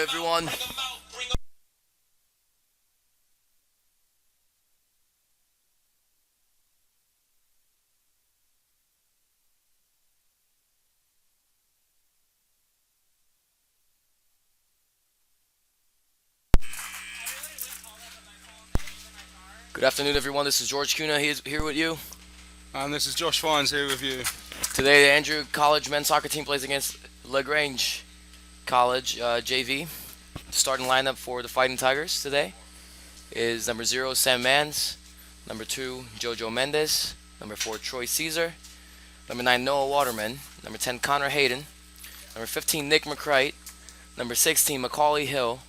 everyone. Good afternoon, everyone. This is George Cuna here with you. And this is Josh Fines here with you. Today, the Andrew College men's soccer team plays against LaGrange College JV. The starting lineup for the Fighting Tigers today is number 0, Sam Mans, number 2, Jojo Mendes, number 4, Troy Caesar, number 9, Noah Waterman, number 10, Connor Hayden, number 15, Nick McCrite, number 16, Macaulay Hill,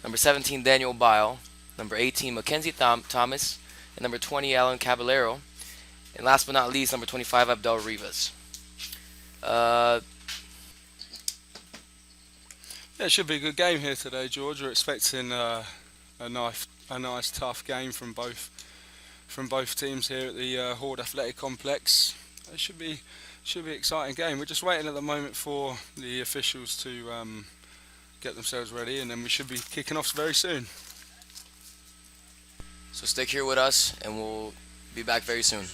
number 17, Daniel Bile, number 18, Mackenzie Thomas, and number 20, Alan Caballero, and last but not least, number 25, Abdel Rivas. Uh, Yeah, it should be a good game here today, George. We're expecting a nice tough game from both teams here at the Hord Athletic Complex. It should be an exciting game. We're just waiting at the moment for the officials to get themselves ready, and then we should be kicking off very soon. so stick here with us, and we'll be back very soon.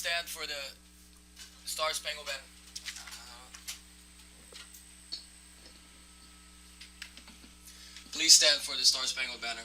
stand for the Star Spangled Banner. Please stand for the Star Spangled Banner.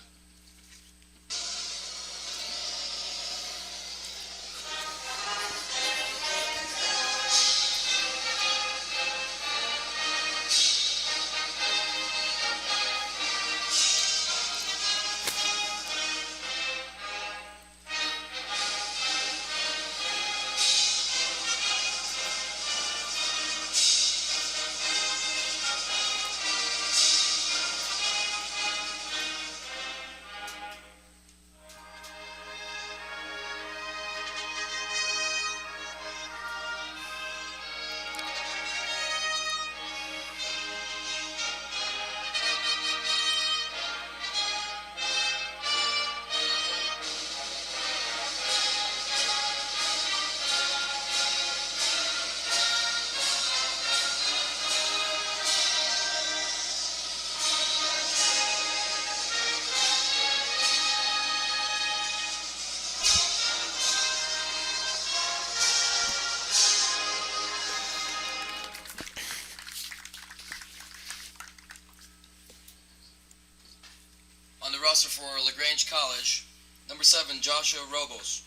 On the roster for LaGrange College, number 7, Joshua Robles.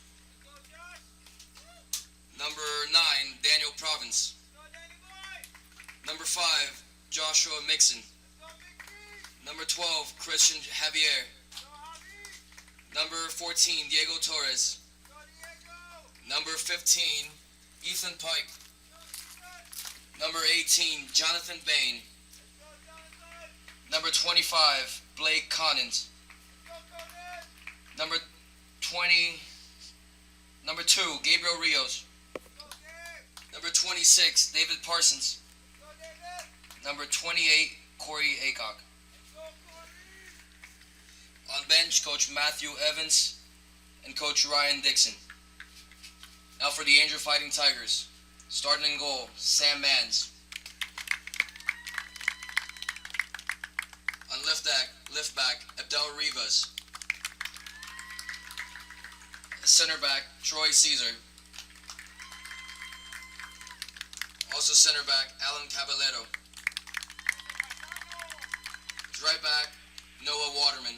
Number 9, Daniel Province. Number 5, Joshua Mixon. Number 12, Christian Javier. Number 14, Diego Torres. Number 15, Ethan Pike. Number 18, Jonathan Bain. Number 25, Blake Connins. Number 2, Gabriel Rios. Number 26, David Parsons. Number 28, Corey Acock. On bench, Coach Matthew Evans and Coach Ryan Dixon. Now for the Angel Fighting Tigers. Starting in goal, Sam Mans. On lift back, Abdel Rivas. Center back, Troy Caesar. Also center back, Alan Caballero. Right back, Noah Waterman.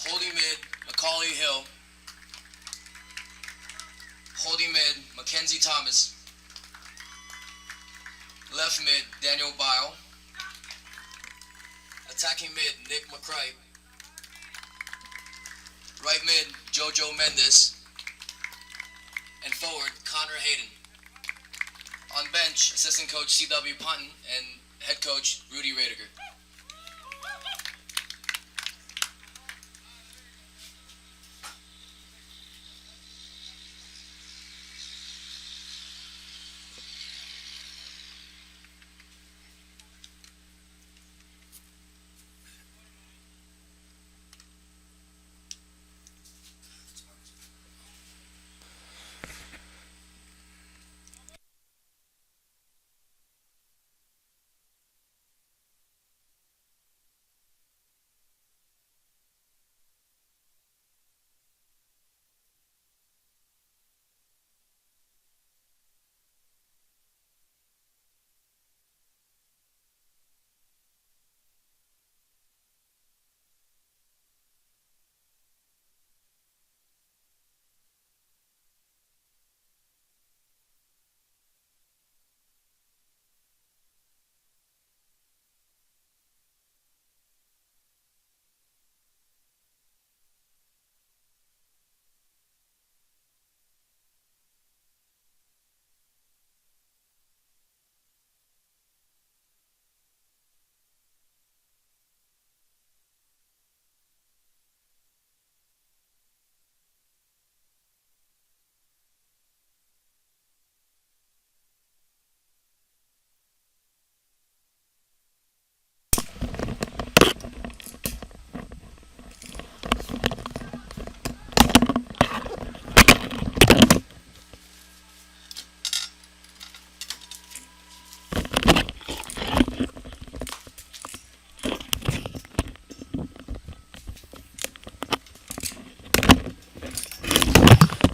Holding mid, Macaulay Hill. Holding mid, Mackenzie Thomas. Left mid, Daniel Bile. Attacking mid, Nick McCray. Right mid, Jojo Mendes. And forward, Connor Hayden. On bench, assistant coach C.W. Punton and head coach Rudy Radiger.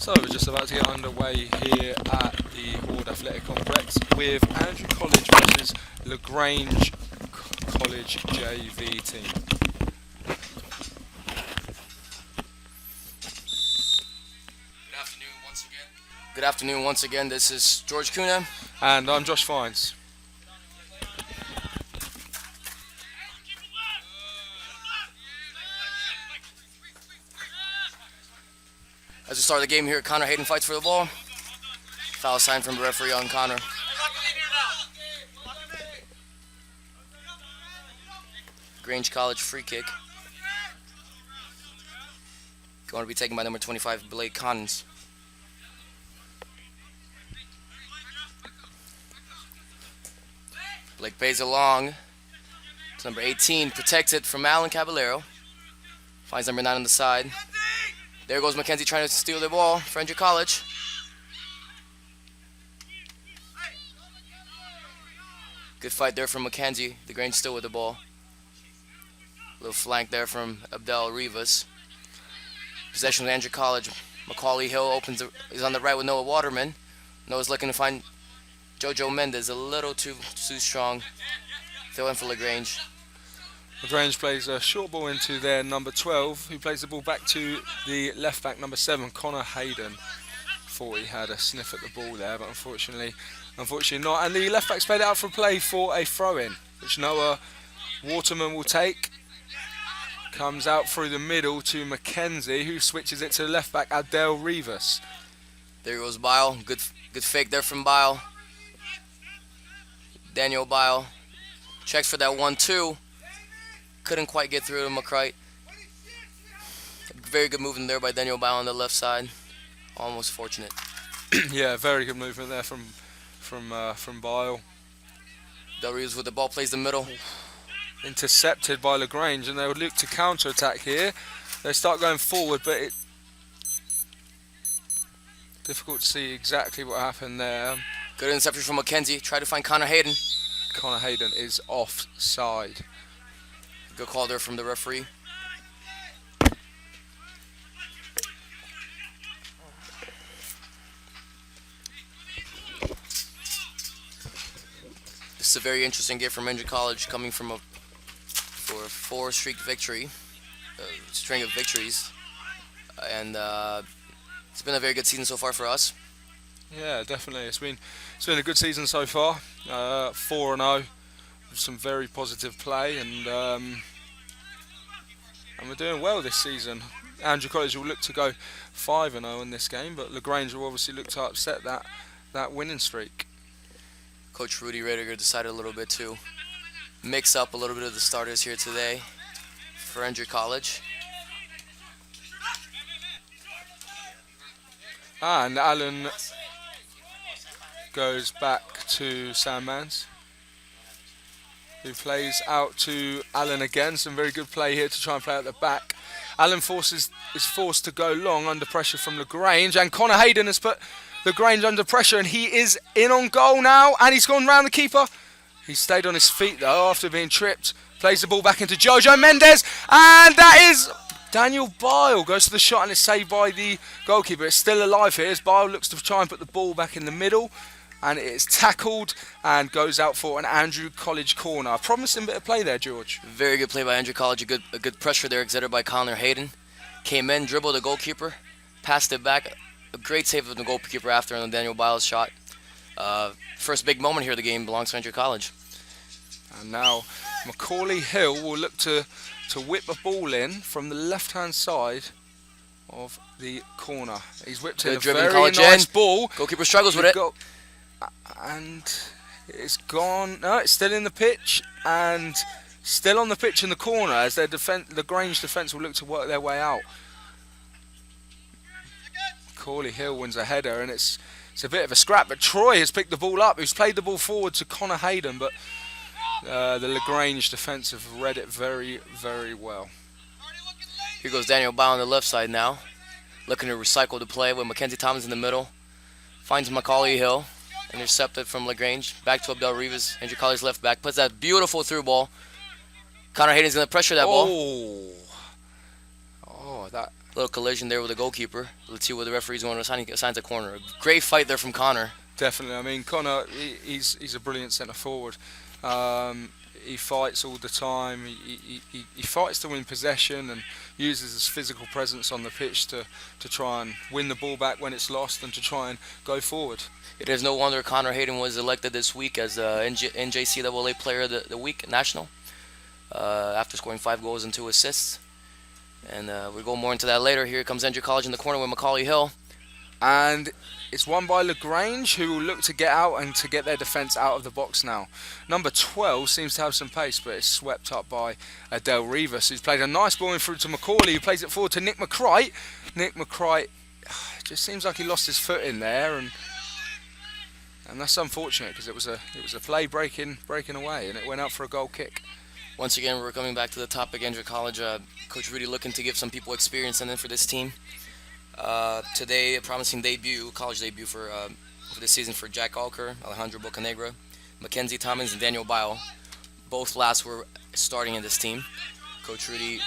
So we're just about to get underway here at the Hord Athletic Complex with Andrew College versus LaGrange College JV team. Good afternoon once again. This is George Kuna. And I'm Josh Fines. As we start the game here, Connor Hayden fights for the ball. Foul sign from the referee on Connor. Grange College free kick. Going to be taken by number 25, Blake Collins. Blake pays along to number 18, protected from Alan Caballero. Finds number 9 on the side. There goes Mackenzie trying to steal the ball. Friendship College. Good fight there from Mackenzie. The Grange still with the ball. Little flank there from Abdel Rivas. Possession with Andrew College. Macaulay Hill is on the right with Noah Waterman. Noah's looking to find Jojo Mendes, a little too strong. Throw in for LaGrange. LaGrange plays a short ball into their number 12, who plays the ball back to the left back number 7, Connor Hayden. Thought he had a sniff at the ball there, but unfortunately not. And the left back's played out for play for a throw-in, which Noah Waterman will take. Comes out through the middle to Mackenzie, who switches it to the left back, Abdel Rivas. There goes Bile. Good fake there from Bile. Daniel Bile checks for that 1-2. Couldn't quite get through to McCrite. Very good movement there by Daniel Bile on the left side. Almost fortunate. Yeah, very good movement there from Bile. Del Reeves with the ball, plays the middle. Intercepted by LaGrange, and they would look to counter-attack here. They start going forward, but it difficult to see exactly what happened there. Good interception from Mackenzie. Try to find Connor Hayden. Connor Hayden is offside. Good call there from the referee. This is a very interesting game from Andrew College, coming from a 4-string victory, string of victories, and it's been a very good season so far for us. Yeah, definitely. It's been a good season so far. 4-0. Some very positive play, and we're doing well this season. Andrew College will look to go 5-0 in this game, but LaGrange will obviously look to upset that winning streak. Coach Rudy Rediger decided a little bit to mix up a little bit of the starters here today for Andrew College. And Alan goes back to Sam Mans, who plays out to Alan again. Some very good play here to try and play at the back. Alan is forced to go long under pressure from LaGrange, and Connor Hayden has put LaGrange under pressure, and he is in on goal now, and he's gone round the keeper. He stayed on his feet though after being tripped. Plays the ball back into Jojo Mendes, and that is Daniel Bile. Goes to the shot and it's saved by the goalkeeper. It's still alive here as Bile looks to try and put the ball back in the middle, and it is tackled and goes out for an Andrew College corner. A promising bit of play there, George. Very good play by Andrew College. A good pressure there exerted by Connor Hayden. Came in, dribbled the goalkeeper, passed it back. A great save of the goalkeeper after on Daniel Bile's shot. First big moment here of the game belongs to Andrew College. And now Macaulay Hill will look to whip a ball in from the left-hand side of the corner. He's whipped in a very nice ball. Goalkeeper struggles with it. And it's gone. No, it's still in the pitch and still on the pitch in the corner as their the Grange defence will look to work their way out. Macaulay Hill wins a header, and it's a bit of a scrap, but Troy has picked the ball up, who's played the ball forward to Connor Hayden, but the LaGrange defence have read it very, very well. Here goes Daniel Bile on the left side now, looking to recycle the play with Mackenzie Thomas in the middle. Finds Macaulay Hill, intercepted from LaGrange, back to Abdel Rivas, Andrew College left back, puts that beautiful through ball. Connor Hayden's going to pressure that ball. Oh, that little collision there with the goalkeeper. Let's see what the referee's going to assign a corner. Great fight there from Connor. Definitely. I mean, Connor, he's a brilliant centre forward. He fights all the time. He fights to win possession and uses his physical presence on the pitch to try and win the ball back when it's lost and to try and go forward. It is no wonder Connor Hayden was elected this week as NJCAA Player of the Week National after scoring 5 goals and 2 assists. And we'll go more into that later. Here comes Andrew College in the corner with Macaulay Hill. And it's won by LaGrange, who will look to get out and to get their defence out of the box now. Number 12 seems to have some pace, but it's swept up by Del Rivas, who's played a nice ball in through to Macaulay, who plays it forward to Nick McCright. Nick McCright just seems like he lost his foot in there, and that's unfortunate because it was a play breaking away, and it went out for a goal kick. Once again, we're coming back to the topic. Andrew College, Coach Rudy looking to give some people experience and then for this team. Today, a promising college debut for this season for Jack Alker, Alejandro Bocanegra, Mackenzie Thomas, and Daniel Bile. Both last were starting in this team. Coach Rudy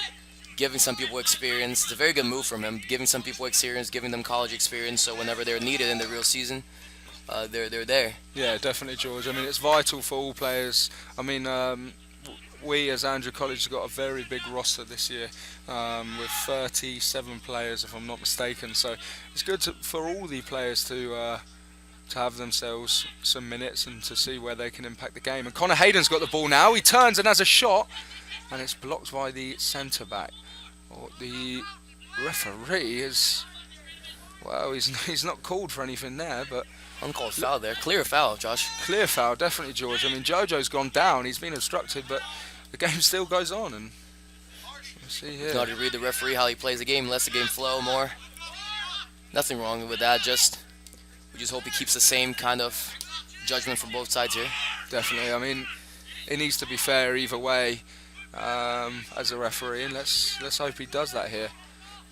giving some people experience. It's a very good move from him, giving some people experience, giving them college experience, so whenever they're needed in the real season, they're there. Yeah, definitely, George. I mean, it's vital for all players. I mean, we as Andrew College have got a very big roster this year with 37 players, if I'm not mistaken. So it's good for all the players to have themselves some minutes and to see where they can impact the game. And Connor Hayden's got the ball now. He turns and has a shot, and it's blocked by the centre back. The referee is, well, he's not called for anything there, but uncalled foul there. Clear foul, Josh. Clear foul, definitely, George. I mean, Jojo's gone down. He's been obstructed, but the game still goes on. And we'll see here. Got to read the referee how he plays the game, lets the game flow more. Nothing wrong with that. We just hope he keeps the same kind of judgment for both sides here. Definitely. I mean, it needs to be fair either way as a referee, and let's hope he does that here.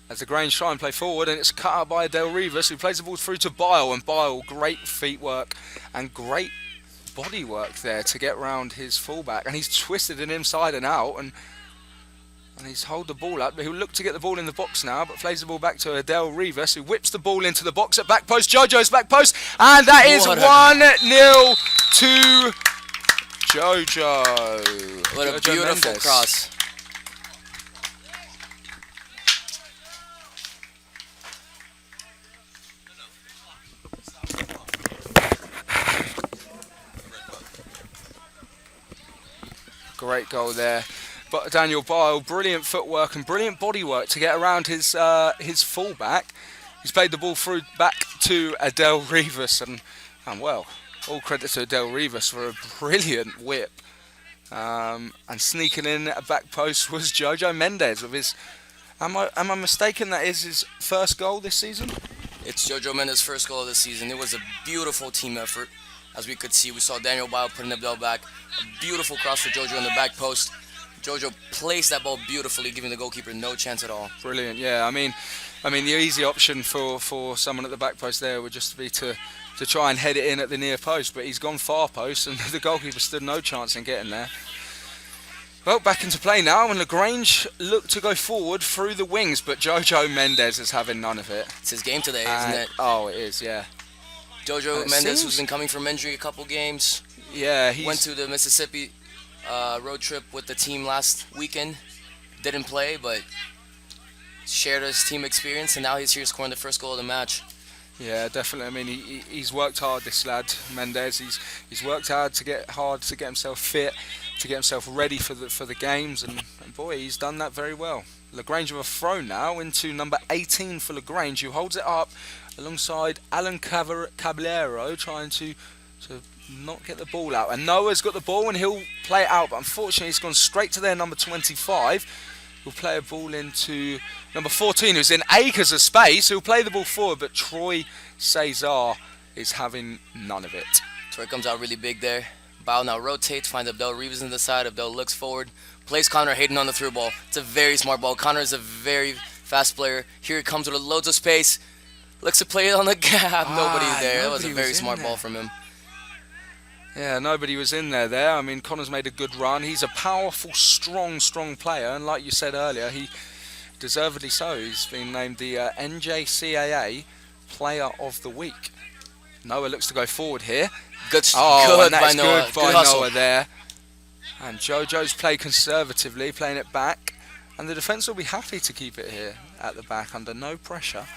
As the Grange try and play forward, and it's cut out by Del Rivas, who plays the ball through to Bile, and Bile, great feet work and great body work there to get round his fullback, and he's twisted it inside and out, and he's hold the ball up. He'll look to get the ball in the box now, but plays the ball back to Del Rivas, who whips the ball into the box at back post, Jojo's back post, and that is 1-0 to Jojo. What a beautiful cross. Great goal there. But Daniel Bile, brilliant footwork and brilliant body work to get around his fullback. He's played the ball through back to Del Rivas, and well, all credit to Del Rivas for a brilliant whip. And sneaking in at back post was Jojo Mendes with his. Am I mistaken? That is his first goal this season. It's Jojo Mendes' first goal of the season. It was a beautiful team effort. As we could see, we saw Daniel Bile putting the ball back. A beautiful cross for Jojo in the back post. Jojo placed that ball beautifully, giving the goalkeeper no chance at all. Brilliant, yeah. I mean, the easy option for someone at the back post there would just be to try and head it in at the near post, but he's gone far post, and the goalkeeper stood no chance in getting there. Well, back into play now, and LaGrange look to go forward through the wings, but Jojo Mendes is having none of it. It's his game today, isn't it? Oh, it is, yeah. Jojo Mendes, who's been coming from injury a couple games. Yeah, went to the Mississippi road trip with the team last weekend. Didn't play, but shared his team experience, and now he's here scoring the first goal of the match. Yeah, definitely. I mean, he's worked hard, this lad Mendes. He's worked hard to get himself fit, to get himself ready for the games, and boy, he's done that very well. LaGrange with a throw now into number 18 for LaGrange, who holds it up alongside Alan Caballero, trying to not get the ball out. And Noah's got the ball and he'll play it out, but unfortunately he's gone straight to their number 25. He'll play a ball into number 14, who's in acres of space. He'll play the ball forward, but Troy Cesar is having none of it. Troy comes out really big there. Bile now rotates, finds Abdel Reeves on the side. Abdel looks forward, plays Connor Hayden on the through ball. It's a very smart ball. Connor is a very fast player. Here he comes with loads of space. Looks to play it on the gap. Nobody there. That was a very smart ball from him. Yeah, nobody was in there. I mean, Connor's made a good run. He's a powerful, strong player, and like you said earlier, deservedly so. He's been named the NJCAA Player of the Week. Noah looks to go forward here. Good And by that's Noah. good by hustle. Noah there. And Jojo's played conservatively, playing it back. And the defence will be happy to keep it here at the back under no pressure.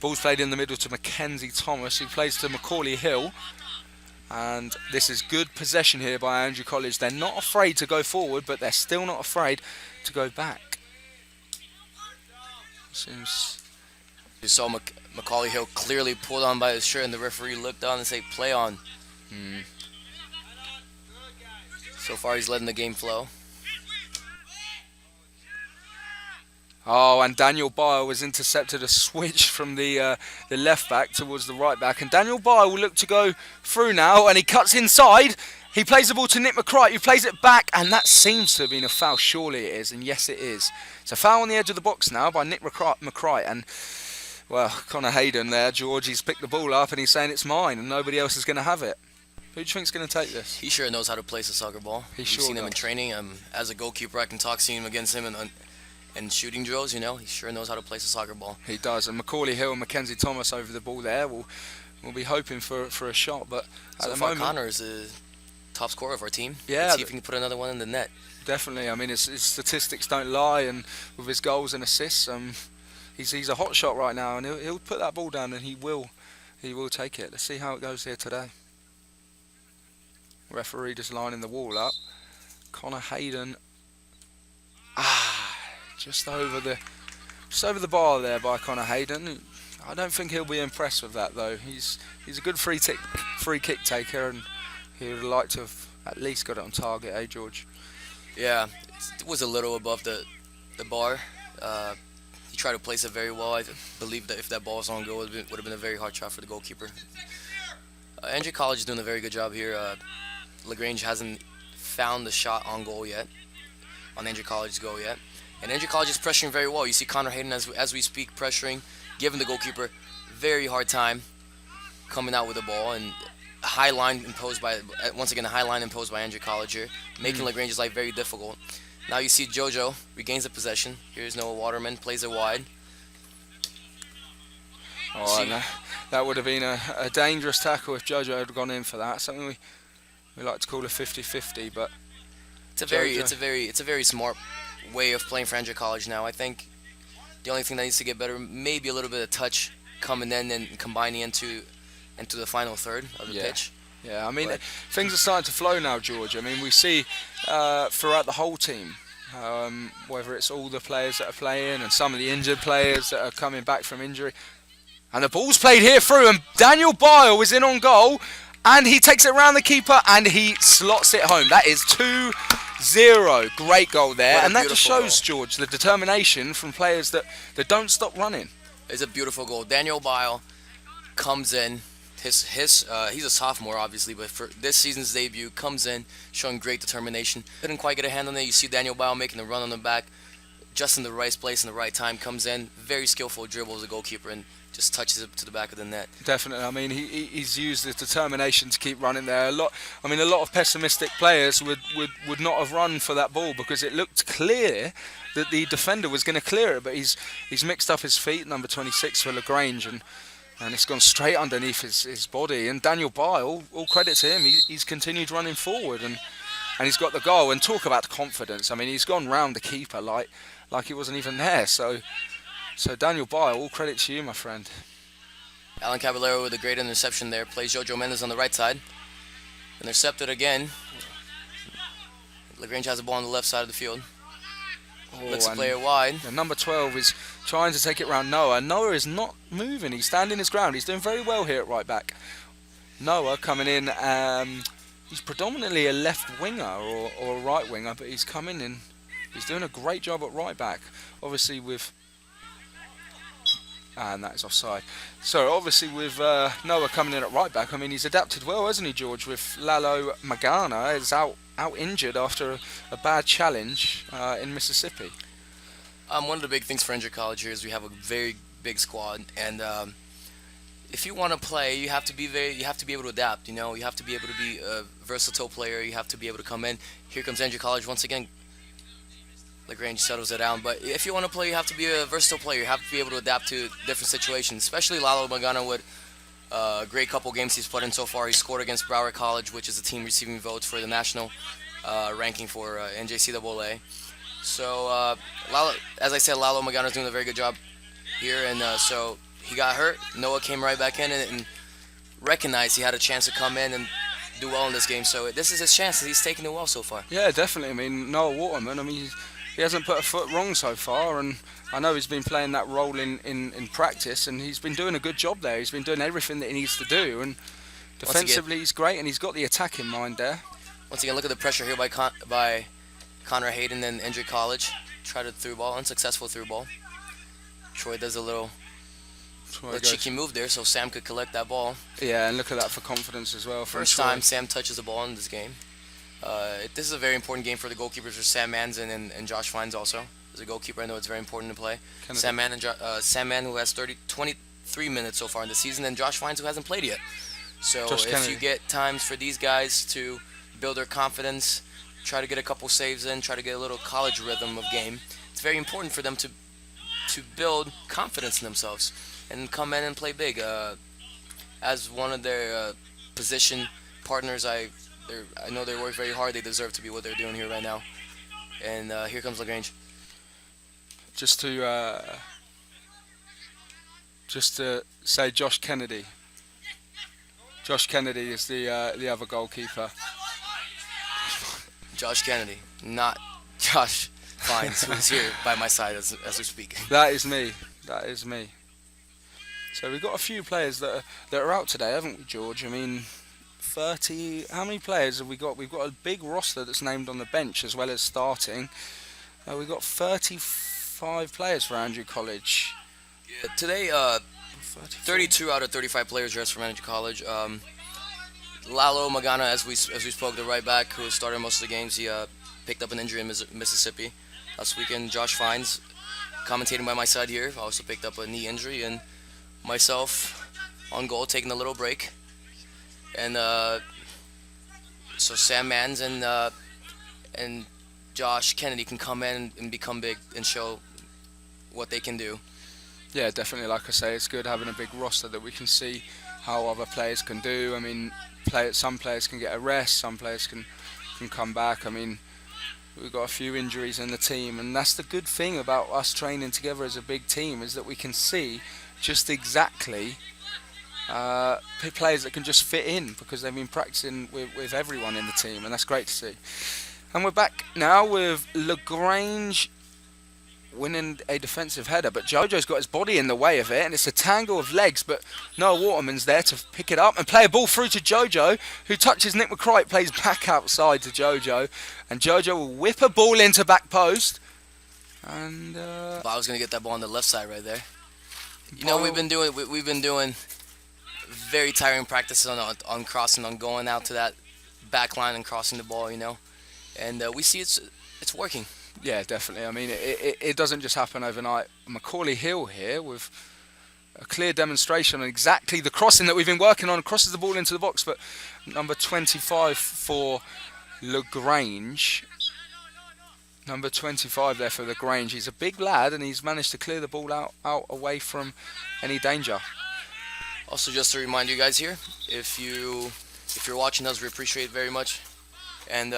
Ball's played in the middle to Mackenzie Thomas, who plays to Macaulay Hill. And this is good possession here by Andrew College. They're not afraid to go forward, but they're still not afraid to go back. You saw Macaulay Hill clearly pulled on by his shirt, and the referee looked on and said, "Play on." So far, he's letting the game flow. Oh, and Daniel Bile was intercepted a switch from the left back towards the right back. And Daniel Bile will look to go through now, and he cuts inside. He plays the ball to Nick McCright, who plays it back, and that seems to have been a foul. Surely it is, and yes it is. It's a foul on the edge of the box now by Nick McCright, and, well, Connor Hayden there, George, he's picked the ball up and he's saying it's mine, and nobody else is going to have it. Who do you think's going to take this? He sure knows how to place a soccer ball. You've seen him in training. As a goalkeeper, I can seeing him against him and shooting drills, he sure knows how to place a soccer ball. He does, and Macaulay Hill and Mackenzie Thomas over the ball there will be hoping for a shot, but at the moment Connor is the top scorer of our team. Yeah, Let's see if he can put another one in the net. Definitely. I mean, his statistics don't lie, and with his goals and assists, he's a hot shot right now, and he'll put that ball down, and he will take it. Let's see how it goes here today. Referee just lining the wall up. Connor Hayden, just over the bar there by Connor Hayden. I don't think he'll be impressed with that though. He's a good free kick taker, and he would like to have at least got it on target, George? Yeah, it was a little above the bar. He tried to place it very well. I believe that if that ball was on goal, it would have been a very hard shot for the goalkeeper. Andrew College is doing a very good job here. LaGrange hasn't found the shot on goal yet, on Andrew College's goal yet. And Andrew College is pressuring very well. You see Connor Hayden, as we speak, pressuring, giving the goalkeeper very hard time coming out with the ball. And a high line imposed by Andrew College here, making LaGrange's life very difficult. Now you see Jojo regains the possession. Here's Noah Waterman, plays it wide. That would have been a dangerous tackle if Jojo had gone in for that. Something we like to call a 50-50, but it's a very smart way of playing for Andrew College now. I think the only thing that needs to get better, maybe a little bit of touch coming in and combining into the final third of the pitch. Yeah, I mean, things are starting to flow now, George. I mean, we see throughout the whole team, whether it's all the players that are playing and some of the injured players that are coming back from injury. And the ball's played here through, and Daniel Bile is in on goal, and he takes it around the keeper, and he slots it home. That is 2-0. Great goal there. And that just shows, George, the determination from players that don't stop running. It's a beautiful goal. Daniel Bile comes in. He's a sophomore, obviously, but for this season's debut, comes in showing great determination. Couldn't quite get a hand on it. You see Daniel Bile making the run on the back, just in the right place in the right time. Comes in, very skillful dribble as a goalkeeper, and just touches it to the back of the net. Definitely. I mean, he's used the determination to keep running there. A lot of pessimistic players would not have run for that ball because it looked clear that the defender was going to clear it, but he's mixed up his feet, number 26 for LaGrange, and it's gone straight underneath his body. And Daniel Bile, all credit to him, he's continued running forward, and he's got the goal. And talk about confidence. I mean, he's gone round the keeper like he wasn't even there. So Daniel Bile, all credit to you, my friend. Alan Caballero with a great interception there. Plays Jojo Mendes on the right side. Intercepted again. LaGrange has the ball on the left side of the field. Looks to play it wide. The number 12 is trying to take it round Noah. Noah is not moving. He's standing his ground. He's doing very well here at right back. Noah coming in. He's predominantly a left winger or a right winger, but he's coming in. He's doing a great job at right back. Obviously with... And that is offside. So obviously with Noah coming in at right back, I mean, he's adapted well, hasn't he, George? With Lalo Magana is out injured after a bad challenge in Mississippi. One of the big things for Andrew College here is we have a very big squad, and if you want to play, you have to be able to adapt. You have to be able to be a versatile player. You have to be able to come in. Here comes Andrew College once again. LaGrange settles it down. But if you want to play, you have to be a versatile player. You have to be able to adapt to different situations, especially Lalo Magana with a great couple games he's put in so far. He scored against Broward College, which is a team receiving votes for the national ranking for NJCAA. So, Lalo, as I said, Lalo Magana's doing a very good job here. And so he got hurt. Noah came right back in and recognized he had a chance to come in and do well in this game. So this is his chance, and he's taking it well so far. Yeah, definitely. I mean, Noah Waterman, I mean, he hasn't put a foot wrong so far, and I know he's been playing that role in practice, and he's been doing a good job there. He's been doing everything that he needs to do, and defensively he's great, and he's got the attack in mind there. Once again, look at the pressure here by Connor Hayden and Indre College. Tried a through ball, unsuccessful through ball. Troy does a little cheeky move there so Sam could collect that ball. Yeah, and look at that for confidence as well. First time Sam touches the ball in this game. This is a very important game for the goalkeepers, for Sam Manson and Josh Fines also. As a goalkeeper, I know it's very important to play. Sam Man, who has 23 minutes so far in the season, and Josh Fines, who hasn't played yet. So if you get times for these guys to build their confidence, try to get a couple saves in, try to get a little college rhythm of game, it's very important for them to build confidence in themselves and come in and play big. As one of their position partners, I know they work very hard. They deserve to be what they're doing here right now. And here comes LaGrange. Just to say, Josh Kennedy. Josh Kennedy is the other goalkeeper. Josh Kennedy, not Josh Fines, who's here by my side as we speak. That is me. That is me. So we've got a few players that are out today, haven't we, George? I mean, 30. How many players have we got? We've got a big roster that's named on the bench as well as starting. We've got 35 players for Andrew College. Yeah, today, 32 out of 35 players dressed for Andrew College. Lalo Magana, as we spoke, the right back who started most of the games, he picked up an injury in Mississippi last weekend. Josh Fines, commentating by my side here, also picked up a knee injury, and myself on goal, taking a little break. And so Sam Mans and Josh Kennedy can come in and become big and show what they can do. Yeah, definitely. Like I say, it's good having a big roster that we can see how other players can do. I mean, some players can get a rest, some players can come back. I mean, we've got a few injuries in the team, and that's the good thing about us training together as a big team, is that we can see just exactly players that can just fit in, because they've been practicing with everyone in the team, and that's great to see. And we're back now with LaGrange winning a defensive header, but Jojo's got his body in the way of it, and it's a tangle of legs, but Noah Waterman's there to pick it up and play a ball through to Jojo, who touches Nick McCright, plays back outside to Jojo, and Jojo will whip a ball into back post. And Bile's gonna get that ball on the left side right there. You know, we've been doing very tiring practices on crossing, on going out to that back line and crossing the ball, you know, and we see it's working. Yeah, definitely. I mean, it doesn't just happen overnight. Macaulay Hill here with a clear demonstration on exactly the crossing that we've been working on, crosses the ball into the box, but number 25 for LaGrange. Number 25 there for LaGrange. He's a big lad, and he's managed to clear the ball out away from any danger. Also, just to remind you guys here, if you're watching us, we appreciate it very much. And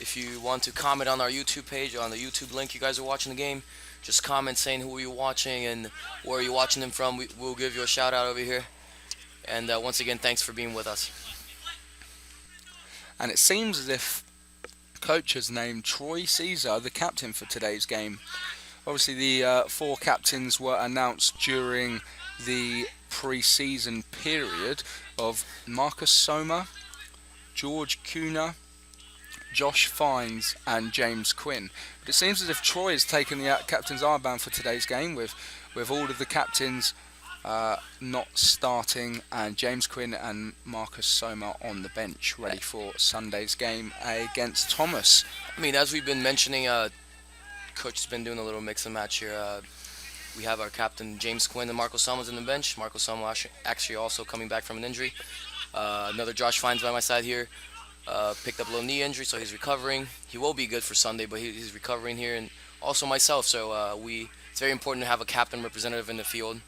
if you want to comment on our YouTube page, on the YouTube link you guys are watching the game, just comment saying who you're watching and where you're watching them from. We'll give you a shout out over here. And once again, thanks for being with us. And it seems as if coach has named Troy Caesar the captain for today's game. Obviously, the 4 captains were announced during the pre-season period of Marcus Soma, George Kuna, Josh Fines and James Quinn. But it seems as if Troy has taken the captain's armband for today's game, with all of the captains not starting, and James Quinn and Marcus Soma on the bench, ready for Sunday's game against Thomas. I mean, as we've been mentioning, Coach has been doing a little mix and match here. We have our captain James Quinn and Marcus Soma's on the bench. Marcus Soma actually also coming back from an injury. Another Josh Fines by my side here. Picked up a little knee injury, so he's recovering. He will be good for Sunday, but he's recovering here, and also myself. So it's very important to have a captain representative in the field.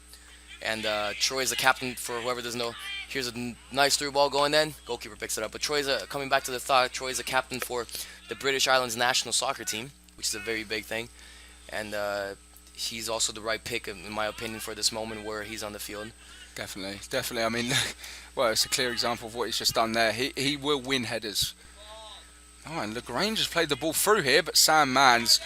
And Troy is the captain for whoever doesn't know. Here's a nice through ball going in. Goalkeeper picks it up. But Troy's coming back to the thought. Troy's a captain for the British Islands national soccer team, which is a very big thing. And he's also the right pick, in my opinion, for this moment where he's on the field. Definitely, definitely. I mean, well, it's a clear example of what he's just done there. He will win headers. Oh, and LaGrange has played the ball through here, but Sam Mans,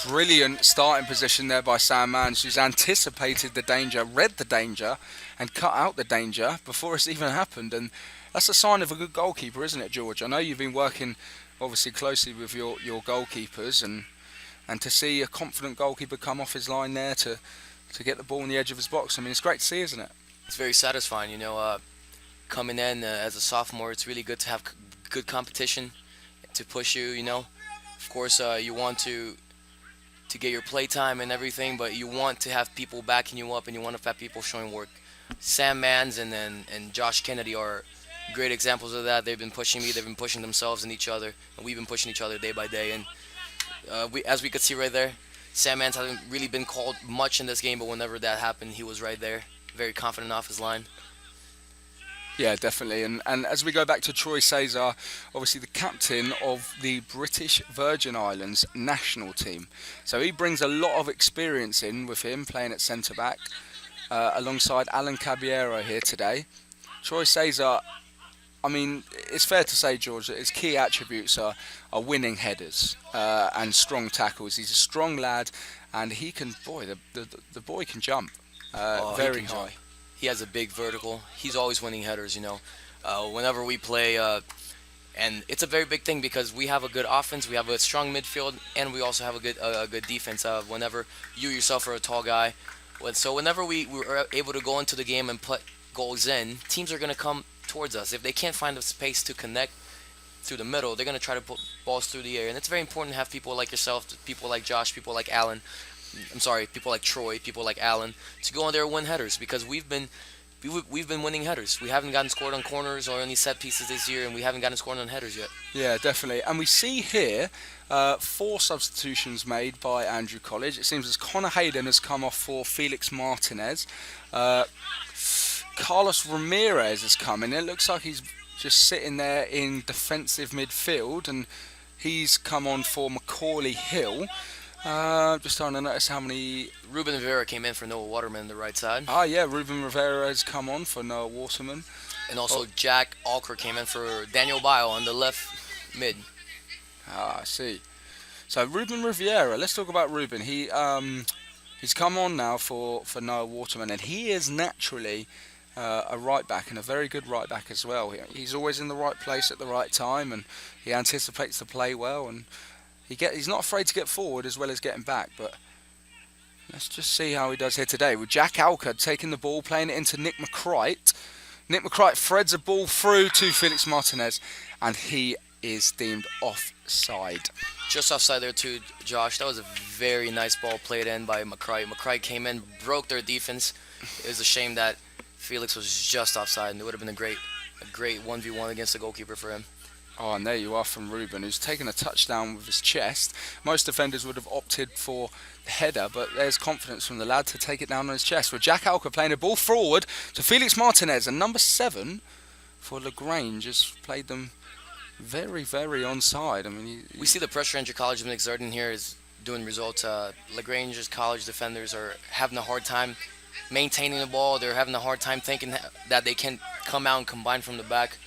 brilliant starting position there by Sam Mans, who's anticipated the danger, read the danger, and cut out the danger before it's even happened. And that's a sign of a good goalkeeper, isn't it, George? I know you've been working, obviously, closely with your goalkeepers, and to see a confident goalkeeper come off his line there to get the ball on the edge of his box, I mean, it's great to see, isn't it? It's very satisfying, coming in as a sophomore. It's really good to have good competition to push you, Of course, you want to get your play time and everything, but you want to have people backing you up, and you want to have people showing work. Sam Mans and Josh Kennedy are great examples of that. They've been pushing me. They've been pushing themselves and each other, and we've been pushing each other day by day. And as we could see right there, Sam Mans hasn't really been called much in this game, but whenever that happened, he was right there, very confident off his line. Yeah, definitely. And as we go back to Troy Cesar, obviously the captain of the British Virgin Islands national team. So he brings a lot of experience in with him playing at centre-back alongside Alan Caballero here today. Troy Cesar, I mean, it's fair to say, George, that his key attributes are winning headers and strong tackles. He's a strong lad, and he can, the boy can jump very high. He has a big vertical. He's always winning headers, Whenever we play, and it's a very big thing because we have a good offense, we have a strong midfield, and we also have a good defense. Whenever you yourself are a tall guy, so whenever we were able to go into the game and put goals in, teams are going to come towards us. If they can't find the space to connect through the middle, they're going to try to put balls through the air. And it's very important to have people like yourself, people like Josh, people like Alan. People like Troy, people like Alan, to go in there and win headers, because we've been winning headers. We haven't gotten scored on corners or any set pieces this year, and we haven't gotten scored on headers yet. Yeah, definitely. And we see here 4 substitutions made by Andrew College. It seems as Connor Hayden has come off for Felix Martinez. Carlos Ramirez has come in. It looks like he's just sitting there in defensive midfield, and he's come on for Macaulay Hill. Just trying to notice how many... Ruben Rivera came in for Noah Waterman on the right side. Ah, yeah, Ruben Rivera has come on for Noah Waterman. And also Jack Alker came in for Daniel Bile on the left mid. Ah, I see. So Ruben Rivera, let's talk about Ruben. He's come on now for Noah Waterman, and he is naturally a right back, and a very good right back as well. He's always in the right place at the right time, and he anticipates the play well, and he's not afraid to get forward as well as getting back. But let's just see how he does here today, with Jack Alker taking the ball, playing it into Nick McCrite. Nick McCrite threads a ball through to Felix Martinez, and he is deemed offside. Just offside there too, Josh. That was a very nice ball played in by McCrite. McCrite came in, broke their defense. It was a shame that Felix was just offside, and it would have been a great 1v1 against the goalkeeper for him. Oh, and there you are from Ruben, who's taken a touchdown with his chest. Most defenders would have opted for the header, but there's confidence from the lad to take it down on his chest. With Jack Alker playing a ball forward to Felix Martinez, and number 7 for LaGrange has played them very, very onside. I mean, we see the pressure Andrew College has been exerting here is doing results. LaGrange's college defenders are having a hard time maintaining the ball. They're having a hard time thinking that they can come out and combine from the back.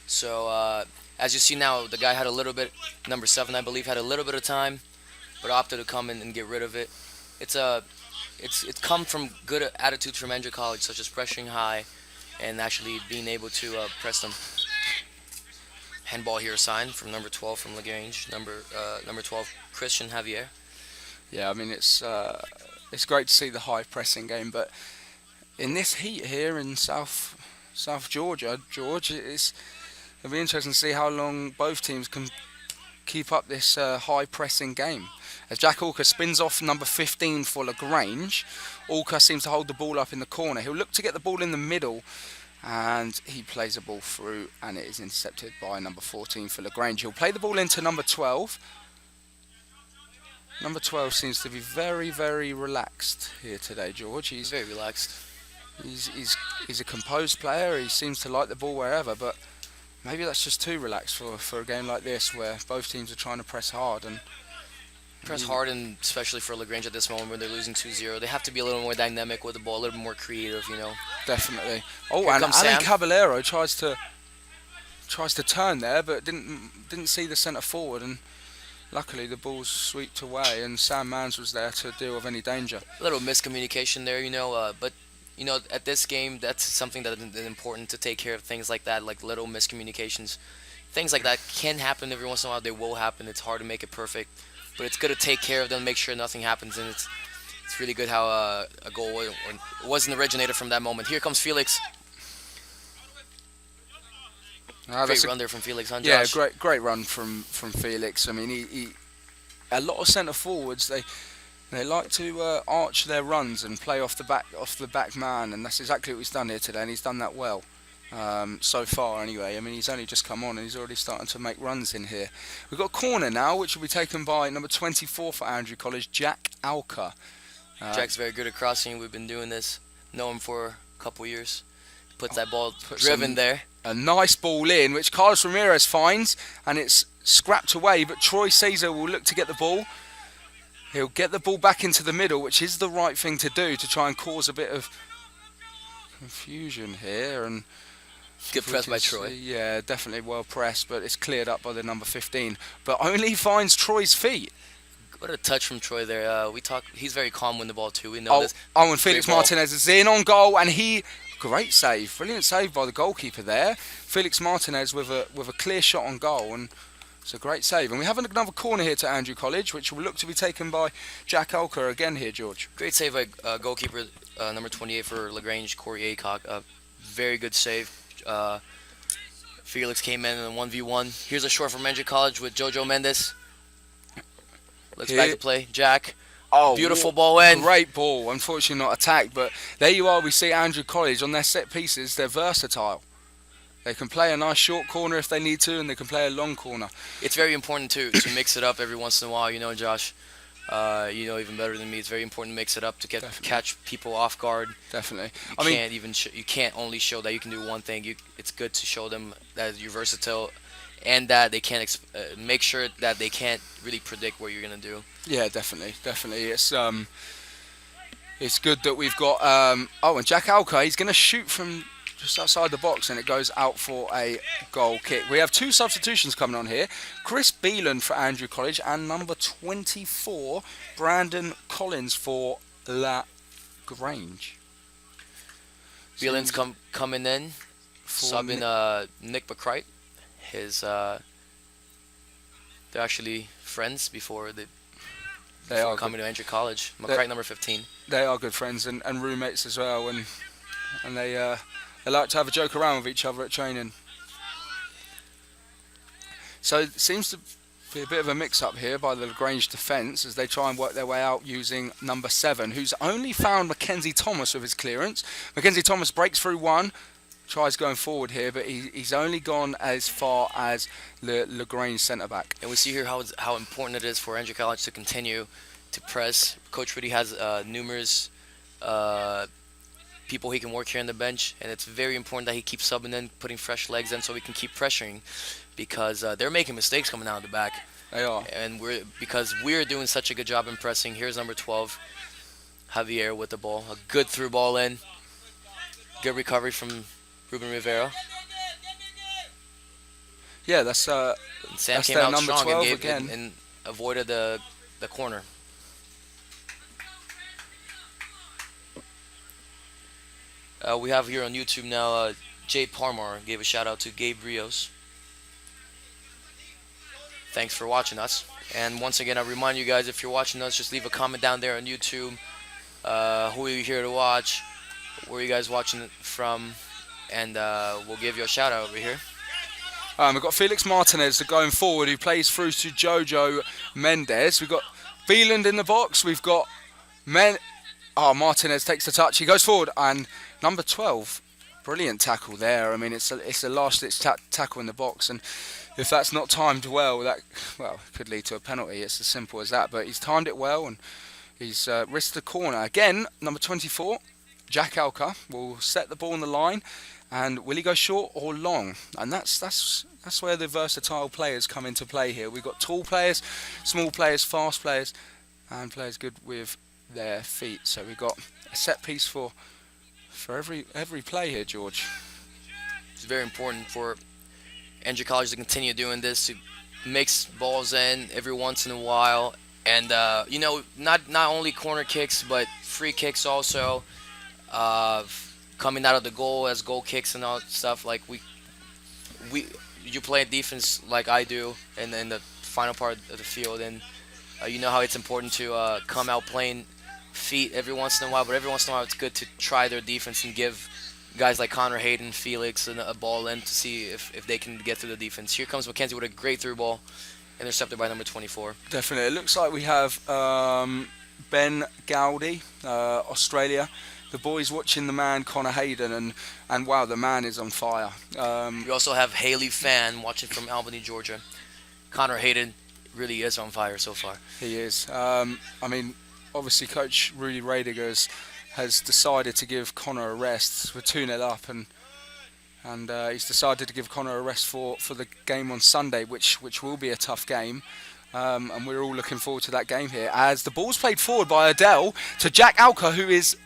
So as you see now, the guy had a little bit, number 7 I believe, had a little bit of time, but opted to come in and get rid of it. It's come from good attitudes from Andrew College, such as pressuring high and actually being able to press them. Handball here assigned from number 12 from LaGrange, number 12 Christian Javier. Yeah, I mean it's great to see the high pressing game, but in this heat here in South Georgia, George, it'll be interesting to see how long both teams can keep up this high pressing game. As Jack Alker spins off number 15 for LaGrange, Alker seems to hold the ball up in the corner. He'll look to get the ball in the middle and he plays a ball through, and it is intercepted by number 14 for LaGrange. He'll play the ball into number 12. Number 12 seems to be very, very relaxed here today, George. He's very relaxed. He's a composed player. He seems to like the ball wherever, but maybe that's just too relaxed for a game like this, where both teams are trying to press hard and and especially for LaGrange at this moment when they're losing 2-0, they have to be a little more dynamic with the ball, a little more creative, you know. Definitely. Oh, Here and comes Alan Sam. Caballero tries to turn there, but didn't see the centre forward, and luckily the ball's swept away, and Sam Mans was there to deal with any danger. A little miscommunication there, you know, but you know, at this game, that's something that is important to take care of. Things like that, like little miscommunications, things like that can happen every once in a while. They will happen. It's hard to make it perfect, but it's good to take care of them, make sure nothing happens, and it's really good how a goal wasn't originated from that moment. Here comes Felix. Great run there from Felix, huh, Josh? Yeah, great run from Felix. I mean, he a lot of centre forwards they like to arch their runs and play off the back man, and that's exactly what he's done here today, and he's done that well so far. Anyway, I mean, he's only just come on and he's already starting to make runs in here. We've got a corner now, which will be taken by number 24 for Andrew College, Jack Alker. Jack's very good at crossing. We've been doing this, know him for a couple years. Puts that ball driven there. A nice ball in, which Carlos Ramirez finds, and it's scrapped away, but Troy Caesar will look to get the ball. He'll get the ball back into the middle, which is the right thing to do to try and cause a bit of confusion here. And good press by Troy. Yeah, definitely well pressed, but it's cleared up by the number 15. But only finds Troy's feet. What a touch from Troy there. He's very calm when the ball too. We know this. Oh, and Felix Martinez is in on goal, and great save, brilliant save by the goalkeeper there. Felix Martinez with a clear shot on goal, and it's a great save. And we have another corner here to Andrew College, which will look to be taken by Jack Alker again here, George. Great save by goalkeeper number 28 for LaGrange, Corey Acock. Very good save. Felix came in a 1v1. Here's a short from Andrew College with Jojo Mendes. Looks back to play. Jack. Oh, beautiful ball in. Great ball. Unfortunately not attacked, but there you are. We see Andrew College on their set pieces. They're versatile. They can play a nice short corner if they need to, and they can play a long corner. It's very important to mix it up every once in a while. You know, Josh, you know even better than me. It's very important to mix it up to catch people off guard. Definitely. You can't only show that you can do one thing. It's good to show them that you're versatile, and that they can't make sure that they can't really predict what you're gonna do. Yeah, definitely. It's good that we've got. And Jack Alker, he's gonna shoot from just outside the box, and it goes out for a goal kick. We have two substitutions coming on here. Chris Beelan for Andrew College and number 24, Brandon Collins for LaGrange. Beelan's coming in, subbing Nick McCright. They're actually friends before they are coming to Andrew College. McCright number 15. They are good friends and roommates as well, and they like to have a joke around with each other at training. So it seems to be a bit of a mix-up here by the LaGrange defence as they try and work their way out using number 7, who's only found Mackenzie Thomas with his clearance. Mackenzie Thomas breaks through one, tries going forward here, but he's only gone as far as the LaGrange centre-back. And we see here how important it is for Andrew College to continue to press. Coach Rudy has numerous people he can work here on the bench, and it's very important that he keeps subbing in, putting fresh legs in so we can keep pressuring, because they're making mistakes coming out of the back. They are. And we're doing such a good job in pressing. Here's number 12, Javier with the ball. A good through ball in. Good recovery from Ruben Rivera. Yeah, that's Sam came out number strong 12 and again. and avoided the corner. We have here on YouTube now, Jay Parmar gave a shout out to Gabe Rios. Thanks for watching us. And once again, I remind you guys, if you're watching us, just leave a comment down there on YouTube. Who are you here to watch? Where are you guys watching it from? And we'll give you a shout out over here. We've got Felix Martinez going forward, who plays through to Jojo Mendes. We've got Beeland in the box. We've got Martinez takes the touch. He goes forward, and number 12, brilliant tackle there. I mean, it's a last-ditch tackle in the box, and if that's not timed well, that could lead to a penalty. It's as simple as that. But he's timed it well, and he's risked the corner again. Number 24, Jack Alker, will set the ball on the line, and will he go short or long? And that's where the versatile players come into play here. We've got tall players, small players, fast players, and players good with their feet. So we've got a set piece for every play here, George. It's very important for Andrew College to continue doing this, to mix balls in every once in a while, and not only corner kicks but free kicks also, coming out of the goal as goal kicks and all that stuff. Like you play defense like I do, and in the final part of the field, and you know how it's important to come out playing feet every once in a while, but every once in a while it's good to try their defense and give guys like Connor Hayden, Felix, and a ball in to see if they can get through the defense. Here comes McKenzie with a great through ball, intercepted by number 24. Definitely. It looks like we have Ben Gowdy, Australia. The boys watching the man Connor Hayden, and wow, the man is on fire. You also have Haley Fan watching from Albany, Georgia. Connor Hayden really is on fire so far. He is. I mean, obviously Coach Rudy Radiger has decided to give Connor a rest. We're 2-0 up, and he's decided to give Connor a rest for the game on Sunday, which will be a tough game. And we're all looking forward to that game here, as the ball's played forward by Adele to Jack Alker, who is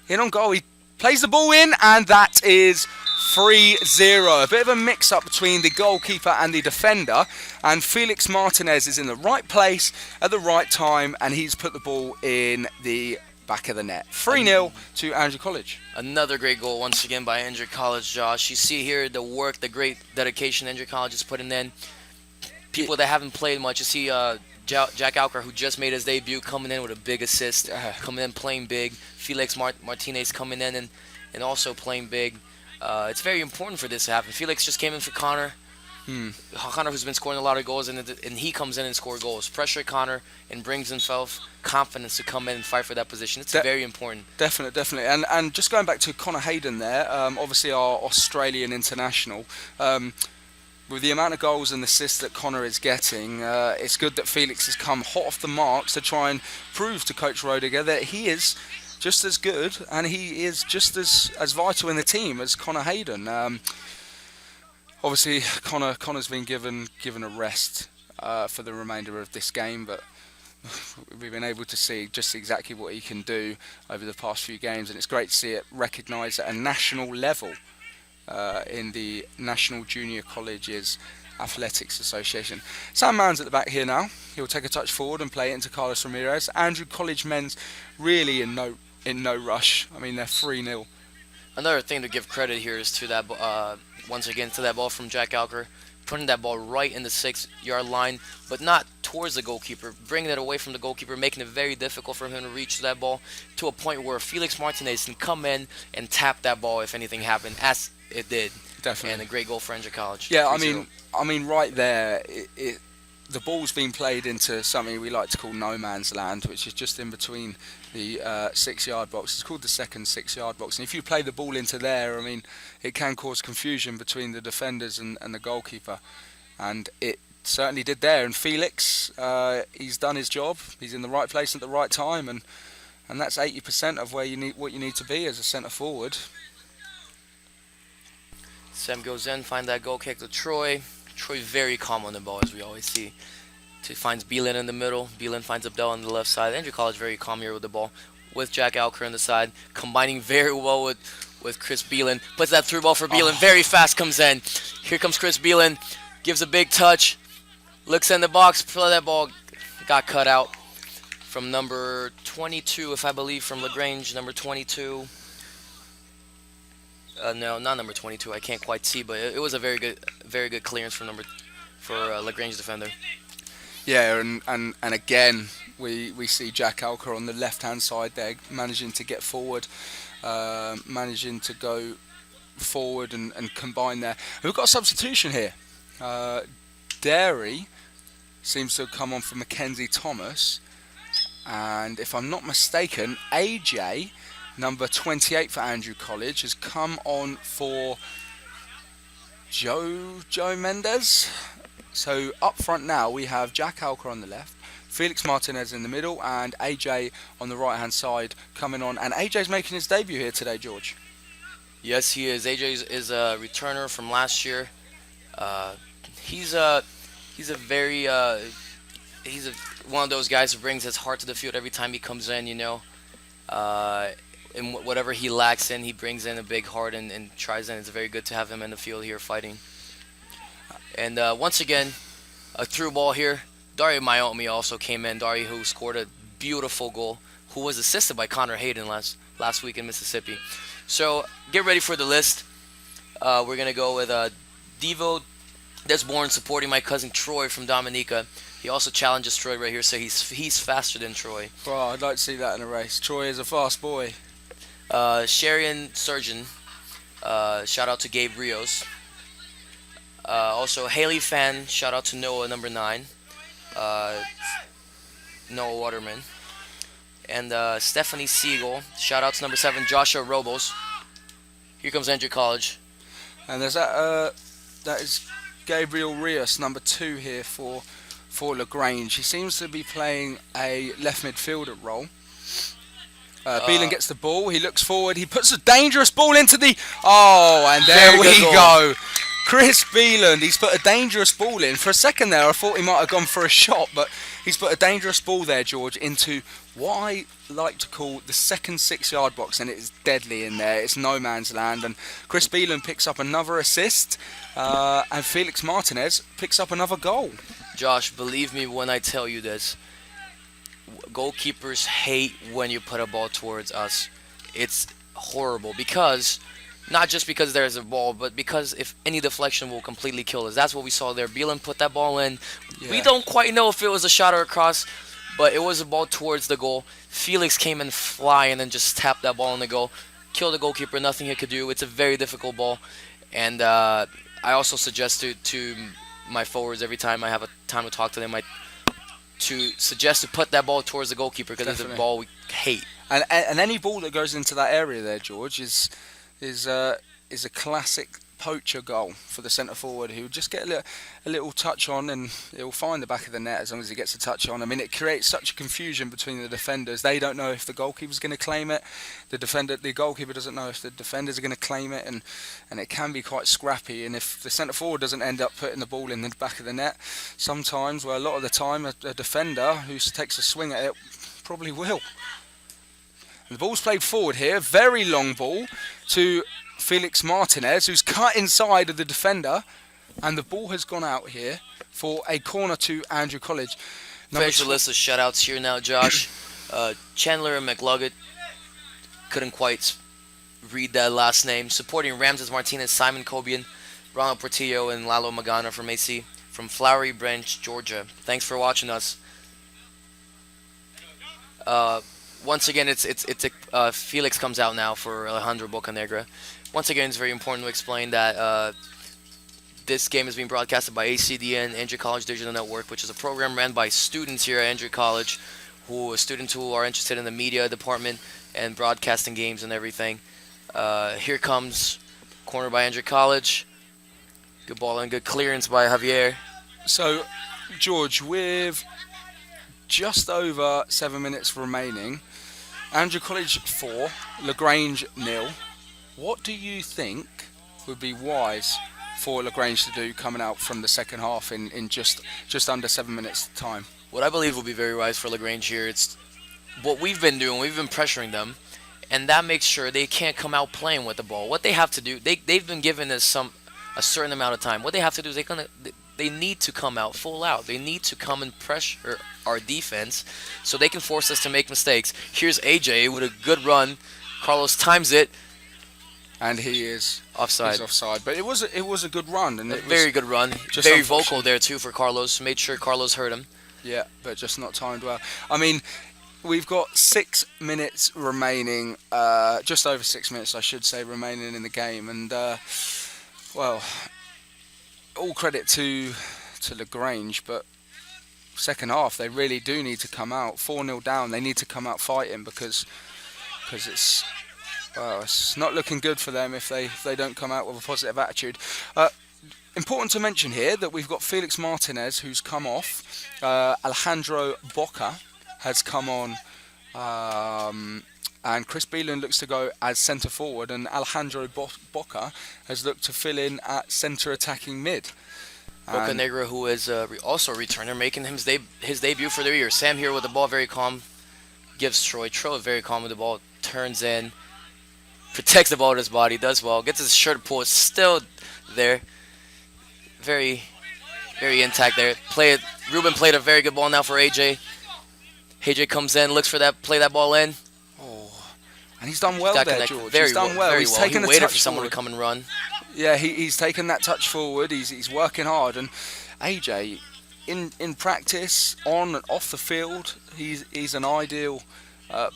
in on goal. He plays the ball in, and that is 3-0. A bit of a mix-up between the goalkeeper and the defender, and Felix Martinez is in the right place at the right time, and he's put the ball in the back of the net. 3-0 to Andrew College. Another great goal once again by Andrew College, Josh. You see here the work, the great dedication Andrew College is putting in. People that haven't played much, you see Jack Alker, who just made his debut, coming in with a big assist, coming in playing big. Felix Martinez coming in and also playing big. It's very important for this to happen. Felix just came in for Connor. Connor, who's been scoring a lot of goals, and he comes in and scores goals. Pressure Connor and brings himself confidence to come in and fight for that position. It's very important. Definitely. And just going back to Connor Hayden there, obviously our Australian international. With the amount of goals and assists that Connor is getting, it's good that Felix has come hot off the marks to try and prove to Coach Rodiger that he is just as good and he is just as vital in the team as Connor Hayden. Obviously, Connor's been given a rest for the remainder of this game, but we've been able to see just exactly what he can do over the past few games, and it's great to see it recognised at a national level. In the National Junior Colleges Athletics Association. Sam Mann's at the back here now. He'll take a touch forward and play it into Carlos Ramirez. Andrew College men's really in no rush. I mean, they're 3-0. Another thing to give credit here is to that once again to that ball from Jack Alker, putting that ball right in the 6-yard line, but not towards the goalkeeper, bringing it away from the goalkeeper, making it very difficult for him to reach that ball to a point where Felix Martinez can come in and tap that ball if anything happened, as it did. Definitely. And a great goal for Andrew College. Yeah, I mean, right there, the ball's been played into something we like to call no man's land, which is just in between the 6-yard box. It's called the second 6-yard box. And if you play the ball into there, I mean, it can cause confusion between the defenders and the goalkeeper. And it certainly did there. And Felix, he's done his job. He's in the right place at the right time. And that's 80% of what you need to be as a centre forward. Sam goes in, find that goal kick to Troy. Troy very calm on the ball, as we always see. He finds Bielan in the middle. Bielan finds Abdel on the left side. Andrew College very calm here with the ball, with Jack Alker on the side, combining very well with Chris Bielan. Puts that through ball for Bielan. Very fast comes in. Here comes Chris Bielan. Gives a big touch. Looks in the box. That ball got cut out from number 22, if I believe, from LaGrange, number 22. No, not number 22. I can't quite see, but it was a very good clearance for LaGrange defender. Yeah, and again we see Jack Alker on the left hand side there, managing to get forward, managing to go forward and combine there. We've got a substitution here. Derry seems to have come on for Mackenzie Thomas, and if I'm not mistaken, AJ Number 28 for Andrew College has come on for Jojo Mendes. So up front now we have Jack Alker on the left, Felix Martinez in the middle, and AJ on the right hand side coming on. And AJ's making his debut here today, George. Yes, he is. AJ is a returner from last year. He's a very one of those guys who brings his heart to the field every time he comes in. And whatever he lacks in, he brings in a big heart and tries in. It's very good to have him in the field here fighting. And once again, a through ball here. Derry Mayomi also came in. Derry, who scored a beautiful goal, who was assisted by Connor Hayden last week in Mississippi. So get ready for the list. We're going to go with Devo Desborn supporting my cousin Troy from Dominica. He also challenges Troy right here, so he's faster than Troy. Well, I'd like to see that in a race. Troy is a fast boy. Sharian Surgeon, shout out to Gabe Rios. Also Haley Fan, shout out to Noah number 9. Noah Waterman. And Stephanie Siegel, shout out to number 7, Joshua Robles. Here comes Andrew College. And there's that is Gabriel Rios, number 2 here for LaGrange. He seems to be playing a left midfielder role. Beelan gets the ball, he looks forward, he puts a dangerous ball into the... Oh, and there we go. Chris Beeland, he's put a dangerous ball in. For a second there, I thought he might have gone for a shot, but he's put a dangerous ball there, George, into what I like to call the second 6-yard box, and it is deadly in there. It's no man's land, and Chris Beeland picks up another assist, and Felix Martinez picks up another goal. Josh, believe me when I tell you this. Goalkeepers hate when you put a ball towards us. It's horrible because... Not just because there's a ball, but because if any deflection will completely kill us. That's what we saw there. Beelan put that ball in. Yeah. We don't quite know if it was a shot or a cross, but it was a ball towards the goal. Felix came in flying and just tapped that ball in the goal. Killed the goalkeeper. Nothing he could do. It's a very difficult ball. And I also suggest to my forwards every time I have a time to talk to them, to suggest to put that ball towards the goalkeeper because it's a ball we hate. And any ball that goes into that area there, George, is a classic poacher goal for the centre forward who just get a little touch on and he'll find the back of the net as long as he gets a touch on. I mean, it creates such a confusion between the defenders. They don't know if the goalkeeper's going to claim it. The goalkeeper doesn't know if the defenders are going to claim it, and it can be quite scrappy. And if the centre forward doesn't end up putting the ball in the back of the net, sometimes, well, a lot of the time, a defender who takes a swing at it probably will. The ball's played forward here, very long ball to Felix Martinez, who's cut inside of the defender, and the ball has gone out here for a corner to Andrew College. Finish the list of shutouts here now, Josh. Chandler and McLuggett, couldn't quite read that last name. Supporting Ramses Martinez, Simon Cobian, Ronald Portillo, and Lalo Magana from AC, from Flowery Branch, Georgia. Thanks for watching us. Once again, Felix comes out now for Alejandro Bocanegra. Once again, it's very important to explain that this game is being broadcasted by ACDN, Andrew College Digital Network, which is a program ran by students here at Andrew College, students who are interested in the media department and broadcasting games and everything. Here comes corner by Andrew College. Good ball and good clearance by Javier. So, George, with just over 7 minutes remaining, Andrew College 4, LaGrange 0. What do you think would be wise for LaGrange to do coming out from the second half in just under 7 minutes time? What I believe will be very wise for LaGrange here, it's what we've been doing. We've been pressuring them, and that makes sure they can't come out playing with the ball. What they have to do, they've been given a certain amount of time. What they have to do is they need to come out full out. They need to come and pressure our defense so they can force us to make mistakes. Here's AJ with a good run. Carlos times it. And he is offside. He's offside. But it was a good run. And very good run. Very vocal there too for Carlos. Made sure Carlos heard him. Yeah, but just not timed well. I mean, we've got 6 minutes remaining. Just over 6 minutes, I should say, remaining in the game. And, well, all credit to LaGrange, but second half they really do need to come out 4-0 down. They need to come out fighting because Well, it's not looking good for them if they don't come out with a positive attitude. Important to mention here that we've got Felix Martinez who's come off. Alejandro Boca has come on. And Chris Beelan looks to go as centre forward, and Alejandro Boca has looked to fill in at centre attacking mid. Bocanegra, who is also a returner, making his debut for the year. Sam here with the ball, very calm. Gives Troy. Troy very calm with the ball. Turns in. Protects the ball with his body. Does well. Gets his shirt pulled. Still there. Very, very intact there. Ruben played a very good ball now for AJ. AJ comes in, looks for that, play that ball in. And he's done well there, George. He's done well. Very he's well. taken He waited for someone to come and run. Yeah, he's taken that touch forward. He's working hard. And AJ, in practice, on and off the field, he's an ideal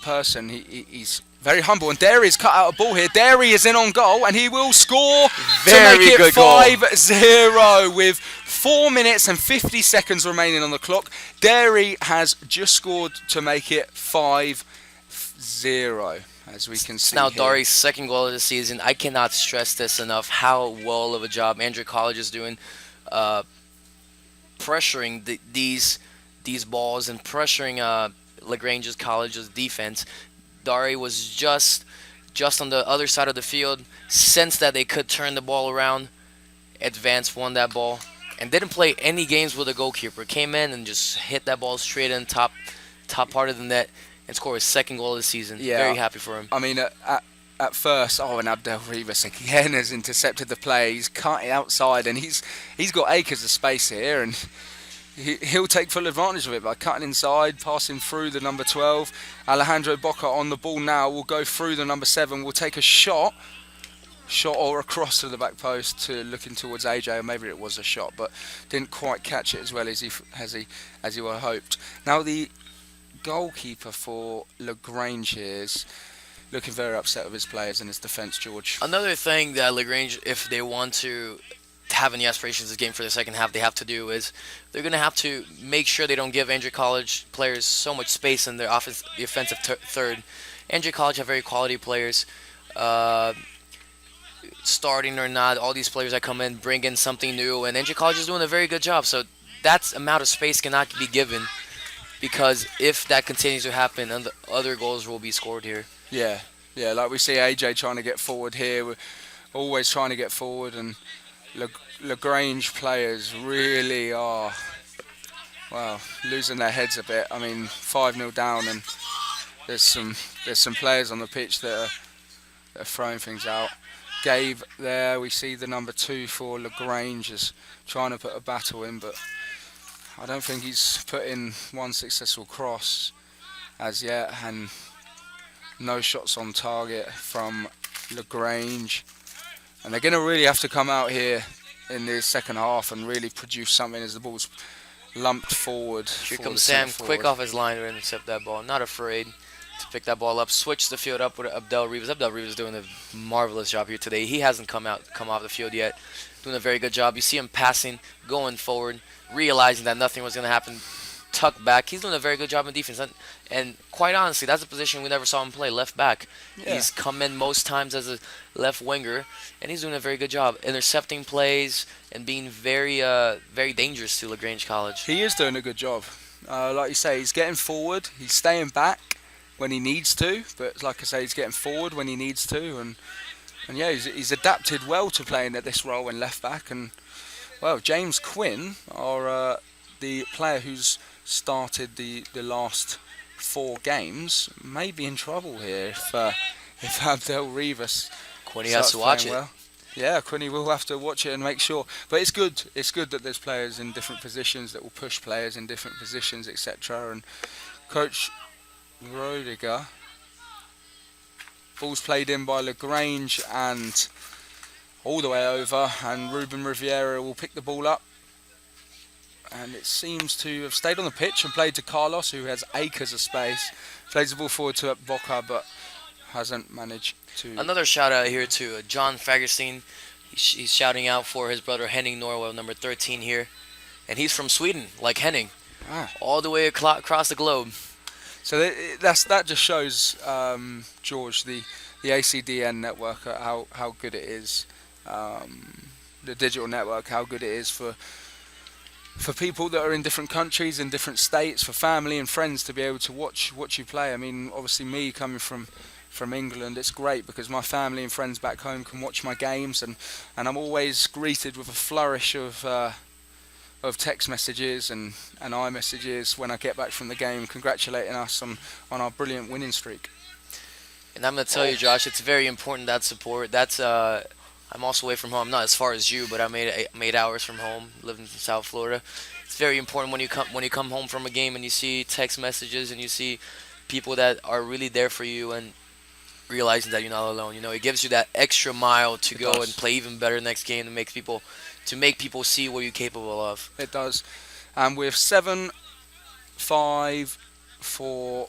person. He's very humble. And Derry's cut out a ball here. Derry is in on goal, and he will score to make it 5-0 with 4 minutes and 50 seconds remaining on the clock. Derry has just scored to make it 5-0. As we can see now here. Derry's second goal of the season. I cannot stress this enough, how well of a job Andrew College is doing pressuring these balls and pressuring LaGrange College's defense. Derry was just on the other side of the field, sensed that they could turn the ball around, advanced, won that ball, and didn't play any games with a goalkeeper. Came in and just hit that ball straight in top part of the net and scored his second goal of the season. Yeah, very happy for him. I mean, at first, and Abdel Rivas again has intercepted the play. He's cut it outside, and he's got acres of space here, and he'll take full advantage of it by cutting inside, passing through the number 12. Alejandro Boca on the ball now will go through the number 7. Will take a shot or across to the back post to looking towards AJ, or maybe it was a shot, but didn't quite catch it as well as he would have hoped. Now the goalkeeper for LaGrange here is looking very upset with his players and his defence, George. Another thing that LaGrange, if they want to have any aspirations of this game for the second half, they have to do is they're going to have to make sure they don't give Andrew College players so much space in their the offensive third. Andrew College have very quality players, starting or not. All these players that come in bring in something new, and Andrew College is doing a very good job. So that amount of space cannot be given, because if that continues to happen, then the other goals will be scored here. Yeah, like we see AJ trying to get forward here. We're always trying to get forward, and LaGrange players really are, losing their heads a bit. I mean, 5-0 down, and there's some players on the pitch that are throwing things out. Gabe there, we see the number 2 for LaGrange is trying to put a battle in, but I don't think he's put in one successful cross as yet, and no shots on target from LaGrange. And they're going to really have to come out here in the second half and really produce something as the ball's lumped forward. Here comes Sam, quick off his line to intercept that ball. Not afraid to pick that ball up. Switch the field up with Abdel Rivas. Abdel Rivas is doing a marvelous job here today. He hasn't come off the field yet. Doing a very good job. You see him passing, going forward, realizing that nothing was going to happen. Tuck back. He's doing a very good job in defense. And quite honestly, that's a position we never saw him play, left back. Yeah. He's come in most times as a left winger, and he's doing a very good job intercepting plays and being very dangerous to LaGrange College. He is doing a good job. Like you say, he's getting forward. He's staying back when he needs to, but like I say, he's getting forward when he needs to, and yeah, he's adapted well to playing at this role in left back. And well, James Quinn, the player who's started the last 4 games, may be in trouble here if Abdel Rivas. Quinny has to watch it. Well. Yeah, Quinny will have to watch it and make sure. But it's good. It's good that there's players in different positions that will push players in different positions, etc. And Coach Rodiger. Ball's played in by LaGrange and all the way over, and Ruben Riviera will pick the ball up. And it seems to have stayed on the pitch and played to Carlos, who has acres of space. Plays the ball forward to Boca, but hasn't managed to. Another shout out here to John Fagerstein. He's shouting out for his brother Henning Norwell, number 13 here. And he's from Sweden, like Henning. All the way across the globe. So that just shows, George, the ACDN network, how good it is, the digital network, how good it is for people that are in different countries, in different states, for family and friends to be able to watch you play. I mean, obviously me coming from England, it's great because my family and friends back home can watch my games, and I'm always greeted with a flourish of text messages and iMessages when I get back from the game, congratulating us on our brilliant winning streak. And I'm gonna tell you, Josh, it's very important, that support. I'm also away from home, not as far as you, but I'm 8 hours from home, living in South Florida. It's very important when you come home from a game and you see text messages and you see people that are really there for you, and realizing that you're not alone. It gives you that extra mile to go and play even better next game, to make people see what you're capable of. It does. And with 7, 5, 4,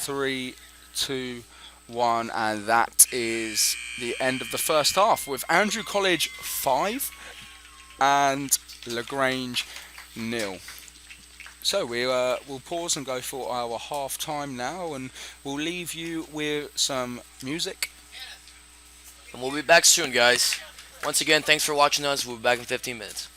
3, 2, 1, and that is the end of the first half, with Andrew College 5 and LaGrange 0. So we'll pause and go for our half time now, and we'll leave you with some music. And we'll be back soon, guys. Once again, thanks for watching us. We'll be back in 15 minutes.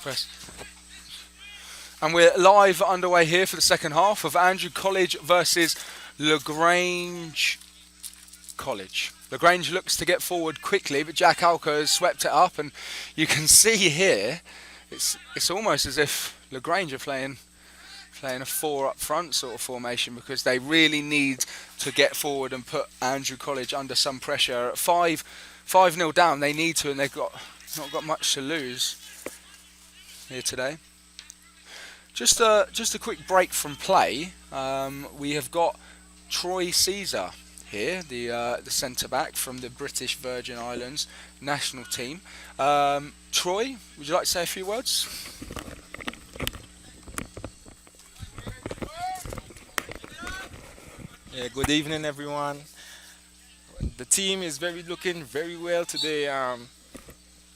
press. And we're live underway here for the second half of Andrew College versus LaGrange College. LaGrange looks to get forward quickly, but Jack Alco has swept it up, and you can see here it's almost as if LaGrange are playing a 4 up front sort of formation, because they really need to get forward and put Andrew College under some pressure. At 5-0 down, they need to, and they've not got much to lose here today. Just a quick break from play. We have got Troy Caesar here, the centre back from the British Virgin Islands national team. Troy, would you like to say a few words? Yeah, good evening, everyone. The team is looking very well today.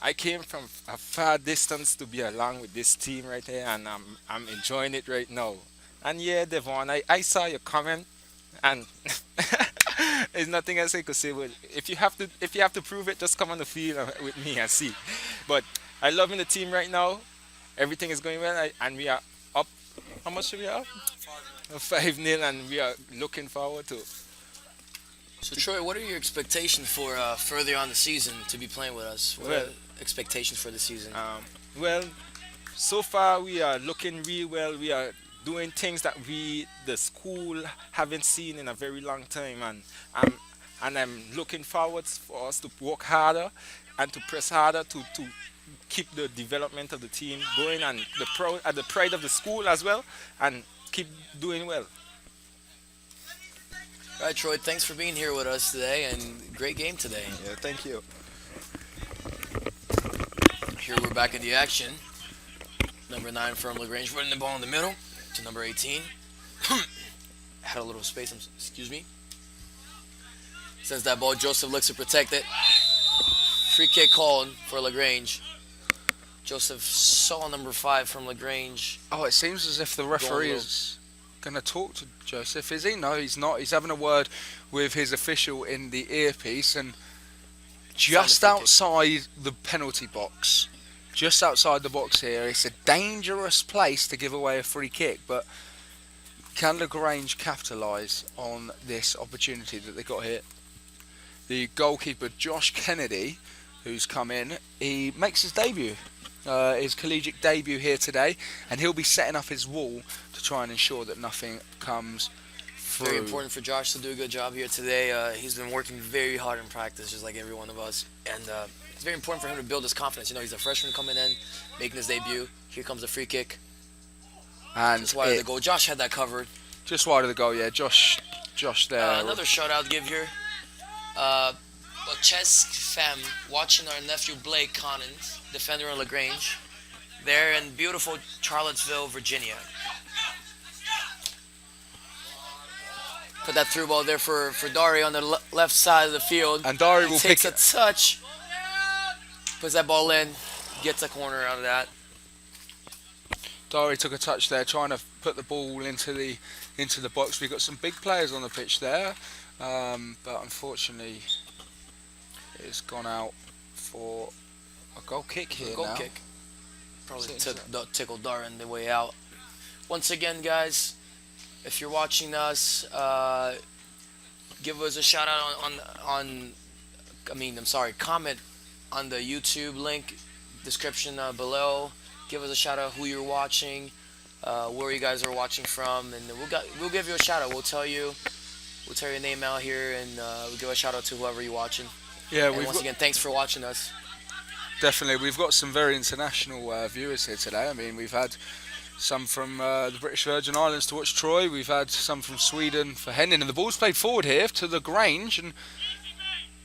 I came from a far distance to be along with this team right here, and I'm enjoying it right now. And yeah, Devon, I saw your comment, and there's nothing else I could say. But if you have to prove it, just come on the field with me and see. But I'm loving the team right now. Everything is going well, and we are up. How much are we up? 5-0, and we are looking forward to. So Troy, what are your expectations for further on the season to be playing with us? What are expectations for the season? Well, so far we are looking real well. We are doing things that the school haven't seen in a very long time, and I'm looking forward for us to work harder and to press harder to keep the development of the team going, and the pride of the school as well, and keep doing well. All right, Troy, thanks for being here with us today, and great game today. Yeah, thank you. Here we're back in the action. Number 9 from LaGrange running the ball in the middle to number 18. Had a little space, excuse me. Sends that ball, Joseph looks to protect it. Free kick called for LaGrange. Joseph saw number 5 from LaGrange. Oh, it seems as if the referee is going to talk to Joseph, is he? No, he's not. He's having a word with his official in the earpiece, and just outside the penalty box, just outside the box here, it's a dangerous place to give away a free kick, but can LaGrange capitalise on this opportunity that they got here? The goalkeeper, Josh Kennedy, who's come in, he makes his debut. His collegiate debut here today, and he'll be setting up his wall to try and ensure that nothing comes through. Very important for Josh to do a good job here today. He's been working very hard in practice, just like every one of us, and it's very important for him to build his confidence. You know, he's a freshman coming in, making his debut. Here comes the free kick. And just wide of the goal. Josh had that covered. Just wide of the goal, yeah. Josh there. Another shout out to give here. Chesk fam, watching our nephew Blake Collins, defender in LaGrange. They're in beautiful Charlottesville, Virginia. Put that through ball there for Derry on the left side of the field. And Derry will takes a touch, puts that ball in, gets a corner out of that. Derry took a touch there, trying to put the ball into the box. We've got some big players on the pitch there, but unfortunately, it's gone out for a goal kick here. Goal kick. Probably tickled Derry on the way out. Once again, guys, if you're watching us, give us a shout out comment on the YouTube link description below. Give us a shout out who you're watching, where you guys are watching from, and we'll give you a shout out. We'll tell your name out here, and we'll give a shout out to whoever you're watching. Yeah, and once again, thanks for watching us. Definitely, we've got some very international viewers here today. I mean, we've had some from the British Virgin Islands to watch Troy. We've had some from Sweden for Hendon, and the ball's played forward here to LaGrange, and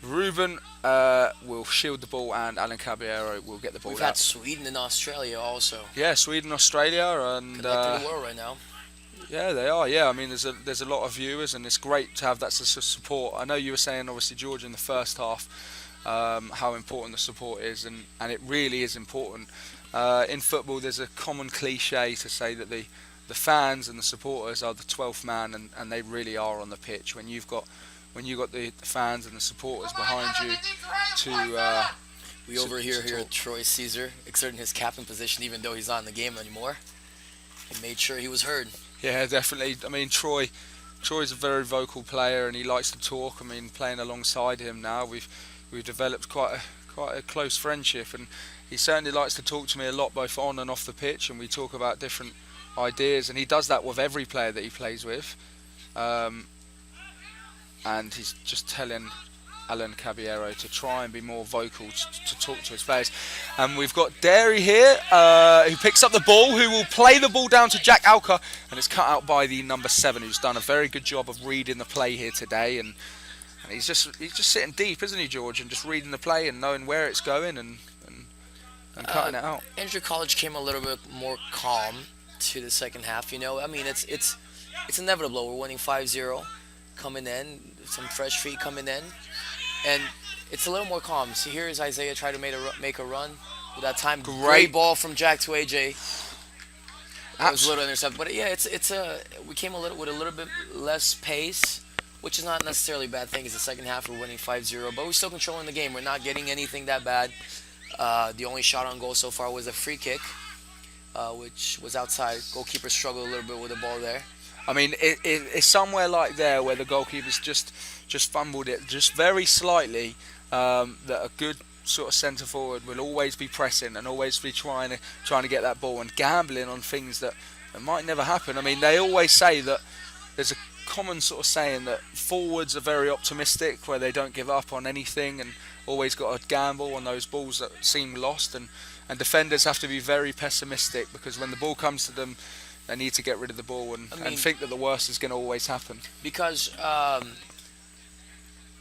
Ruben will shield the ball, and Alan Caballero will get the ball out. We've had Sweden and Australia also. Yeah, Sweden, Australia, and connected the world right now. Yeah, they are. Yeah, I mean, there's a lot of viewers, and it's great to have that support. I know you were saying, obviously, George, in the first half, how important the support is, and it really is important. In football, there's a common cliche to say that the fans and the supporters are the 12th man, and they really are on the pitch. When you've got the fans and the supporters behind you We overhear here Troy Caesar exerting his captain position, even though he's not in the game anymore. He made sure he was heard. Yeah, definitely. I mean, Troy's a very vocal player, and he likes to talk. I mean, playing alongside him now, we've developed quite a close friendship, and he certainly likes to talk to me a lot, both on and off the pitch, and we talk about different ideas, and he does that with every player that he plays with. And he's just telling Alan Caballero to try and be more vocal to talk to his players. And we've got Derry here, who picks up the ball, who will play the ball down to Jack Alker, and it's cut out by the number 7, who's done a very good job of reading the play here today. And he's just sitting deep, isn't he, George, and just reading the play and knowing where it's going and cutting it out. Andrew College came a little bit more calm to the second half. You know, I mean, it's inevitable. We're winning 5-0, coming in, some fresh feet coming in, and it's a little more calm. So here's Isaiah try to make a run with that time. Great ball from Jack to AJ. It was a little intercept, but yeah, we came with a little bit less pace, which is not necessarily a bad thing. It's the second half, we're winning 5-0, but we're still controlling the game. We're not getting anything that bad. The only shot on goal so far was a free kick, which was outside. Goalkeeper struggled a little bit with the ball there. I mean, it's somewhere like there where the goalkeeper's just fumbled it just very slightly, that a good sort of centre forward will always be pressing and always be trying to get that ball and gambling on things that might never happen. I mean, they always say that there's a common sort of saying that forwards are very optimistic, where they don't give up on anything and always got to gamble on those balls that seem lost, and defenders have to be very pessimistic, because when the ball comes to them, they need to get rid of the ball and think that the worst is going to always happen. Because I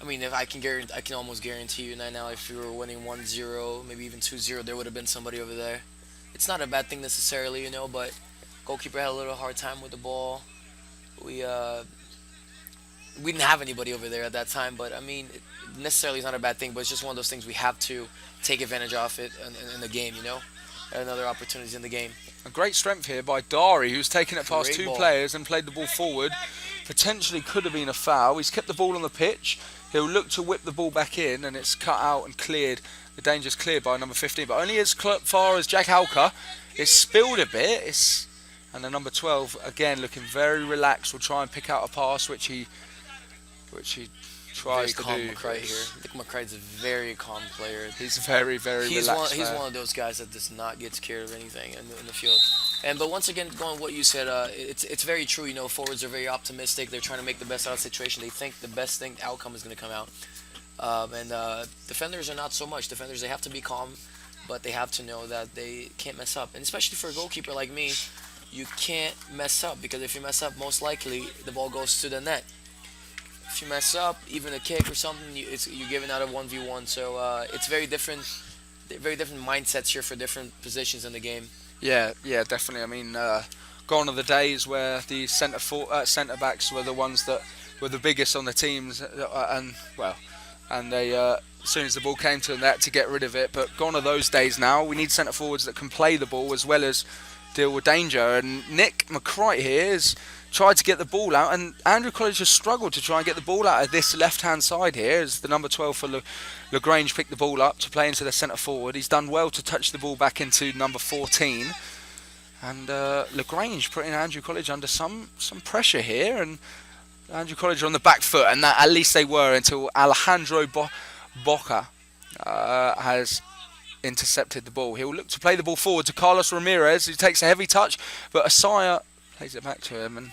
mean, if I can almost guarantee you now, if you were winning 1-0, maybe even 2-0, there would have been somebody over there. It's not a bad thing necessarily, you know, but goalkeeper had a little hard time with the ball. We didn't have anybody over there at that time, but I mean, it necessarily is not a bad thing, but it's just one of those things we have to take advantage of it in the game, you know, another opportunities in the game. A great strength here by Derry, who's taken it past two players and played the ball forward. Potentially could have been a foul. He's kept the ball on the pitch. He'll look to whip the ball back in, and it's cut out and cleared. The danger's cleared by number 15, but only as far as Jack Halker. It's spilled a bit. And the number 12 again looking very relaxed. Will try and pick out a pass, which he tries to do. Very calm McCray here. I think McCray's a very calm player. He's very relaxed. He's one of those guys that does not get scared of anything in the field. But once again, going what you said, it's very true. You know, forwards are very optimistic. They're trying to make the best out of the situation. They think the best outcome is going to come out. Defenders are not so much. Defenders, they have to be calm, but they have to know that they can't mess up. And especially for a goalkeeper like me, you can't mess up, because if you mess up, most likely the ball goes to the net. If you mess up, even a kick or something, you're giving out a 1v1. So it's very different mindsets here for different positions in the game. Yeah, definitely. I mean, gone are the days where the centre backs were the ones that were the biggest on the teams, and they as soon as the ball came to the net to get rid of it. But gone are those days now. We need centre forwards that can play the ball as well as deal with danger. And Nick McCright here has tried to get the ball out, and Andrew College has struggled to try and get the ball out of this left-hand side here, as the number 12 for LaGrange picked the ball up to play into the centre forward. He's done well to touch the ball back into number 14, and LaGrange putting Andrew College under some pressure here, and Andrew College are on the back foot, and that, at least they were, until Alejandro Boca has intercepted the ball. He'll look to play the ball forward to Carlos Ramirez, who takes a heavy touch, but Asaya plays it back to him. And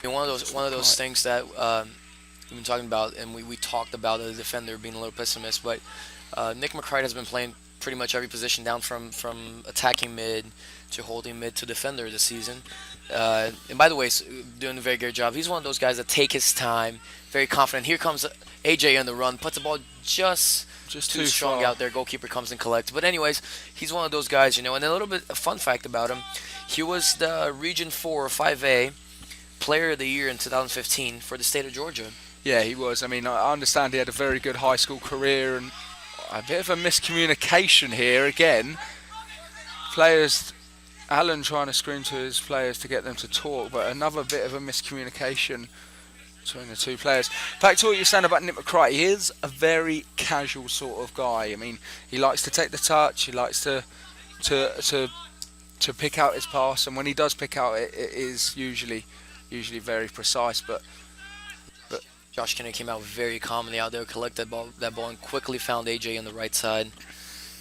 one of those things that we've been talking about, and we talked about the defender being a little pessimist, but Nick McCright has been playing pretty much every position down from attacking mid to holding mid to defender this season. And by the way, doing a very good job. He's one of those guys that take his time, very confident. Here comes AJ on the run, puts the ball just too strong out there. Goalkeeper comes and collects. But anyways, he's one of those guys, you know. And a little bit of fun fact about him: he was the Region 4 5A Player of the Year in 2015 for the state of Georgia. Yeah, he was. I mean, I understand he had a very good high school career, and a bit of a miscommunication here again. Players, Alan trying to scream to his players to get them to talk, but another bit of a miscommunication between the two players. Back to what you're saying about Nick McCray. He is a very casual sort of guy. I mean, he likes to take the touch. He likes to pick out his pass, and when he does pick out, it is usually very precise. But Josh Kennedy came out very calmly out there, collected that ball, and quickly found AJ on the right side.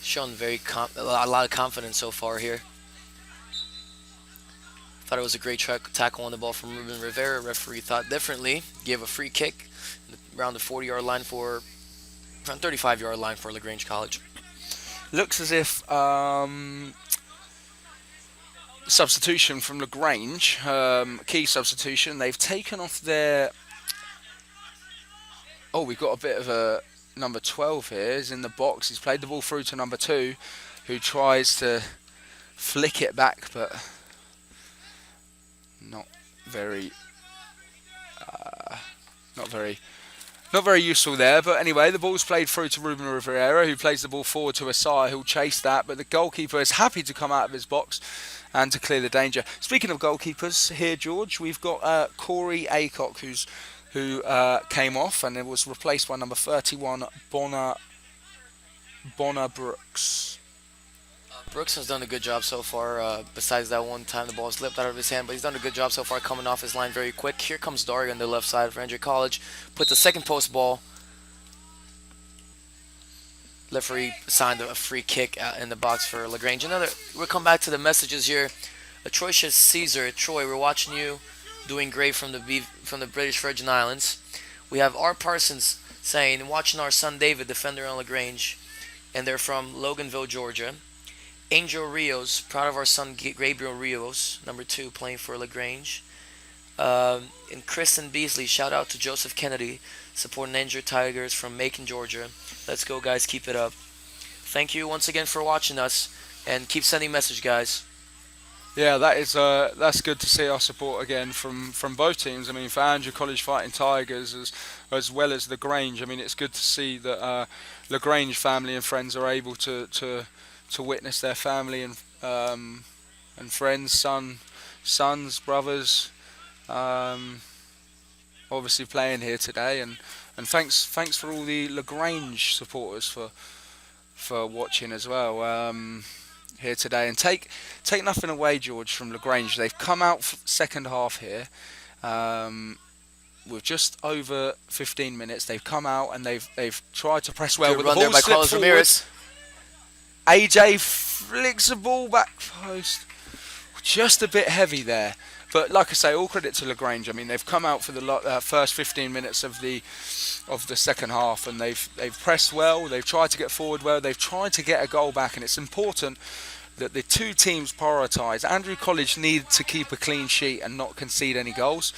Shown a lot of confidence so far here. Thought it was a great tackle on the ball from Ruben Rivera. Referee thought differently. Gave a free kick around the 40-yard line around 35-yard line for LaGrange College. looks as if substitution from LaGrange, key substitution. They've taken off their... Oh, we've got a bit of a number 12 here. He's in the box. He's played the ball through to number 2, who tries to flick it back, but not very useful there. But anyway, the ball's played through to Ruben Rivera, who plays the ball forward to Asai, who'll chase that. But the goalkeeper is happy to come out of his box and to clear the danger. Speaking of goalkeepers here, George, we've got Corey Aycock, who came off, and it was replaced by number 31, Bonner Brooks. Brooks has done a good job so far, besides that one time the ball slipped out of his hand, but he's done a good job so far coming off his line very quick. Here comes Derry on the left side for Andrew College. Put the second post ball. Referee signed a free kick in the box for LaGrange. We'll come back to the messages here. Atrocious Caesar, Troy, we're watching you. Doing great from the British Virgin Islands. We have R. Parsons saying, watching our son David, defender on LaGrange, and they're from Loganville, Georgia. Angel Rios, proud of our son Gabriel Rios, number 2, playing for LaGrange. And Kristen Beasley, shout out to Joseph Kennedy, supporting Andrew Tigers from Macon, Georgia. Let's go, guys, keep it up. Thank you once again for watching us, and keep sending message, guys. Yeah, that's good to see our support again from both teams. I mean, for Andrew College Fighting Tigers as well as LaGrange. I mean, it's good to see that LaGrange family and friends are able to witness their family and friends, sons, brothers, obviously playing here today. And thanks for all the LaGrange supporters for watching as well. Here today, and take nothing away, George, from LaGrange. They've come out second half here with just over 15 minutes. They've come out and they've tried to press well. Good run there by Carlos Ramirez. AJ flicks the ball back post, just a bit heavy there. But like I say, all credit to LaGrange. I mean, they've come out for the first 15 minutes of the second half, and they've pressed well. They've tried to get forward well. They've tried to get a goal back, and it's important that the two teams prioritise. Andrew College need to keep a clean sheet and not concede any goals,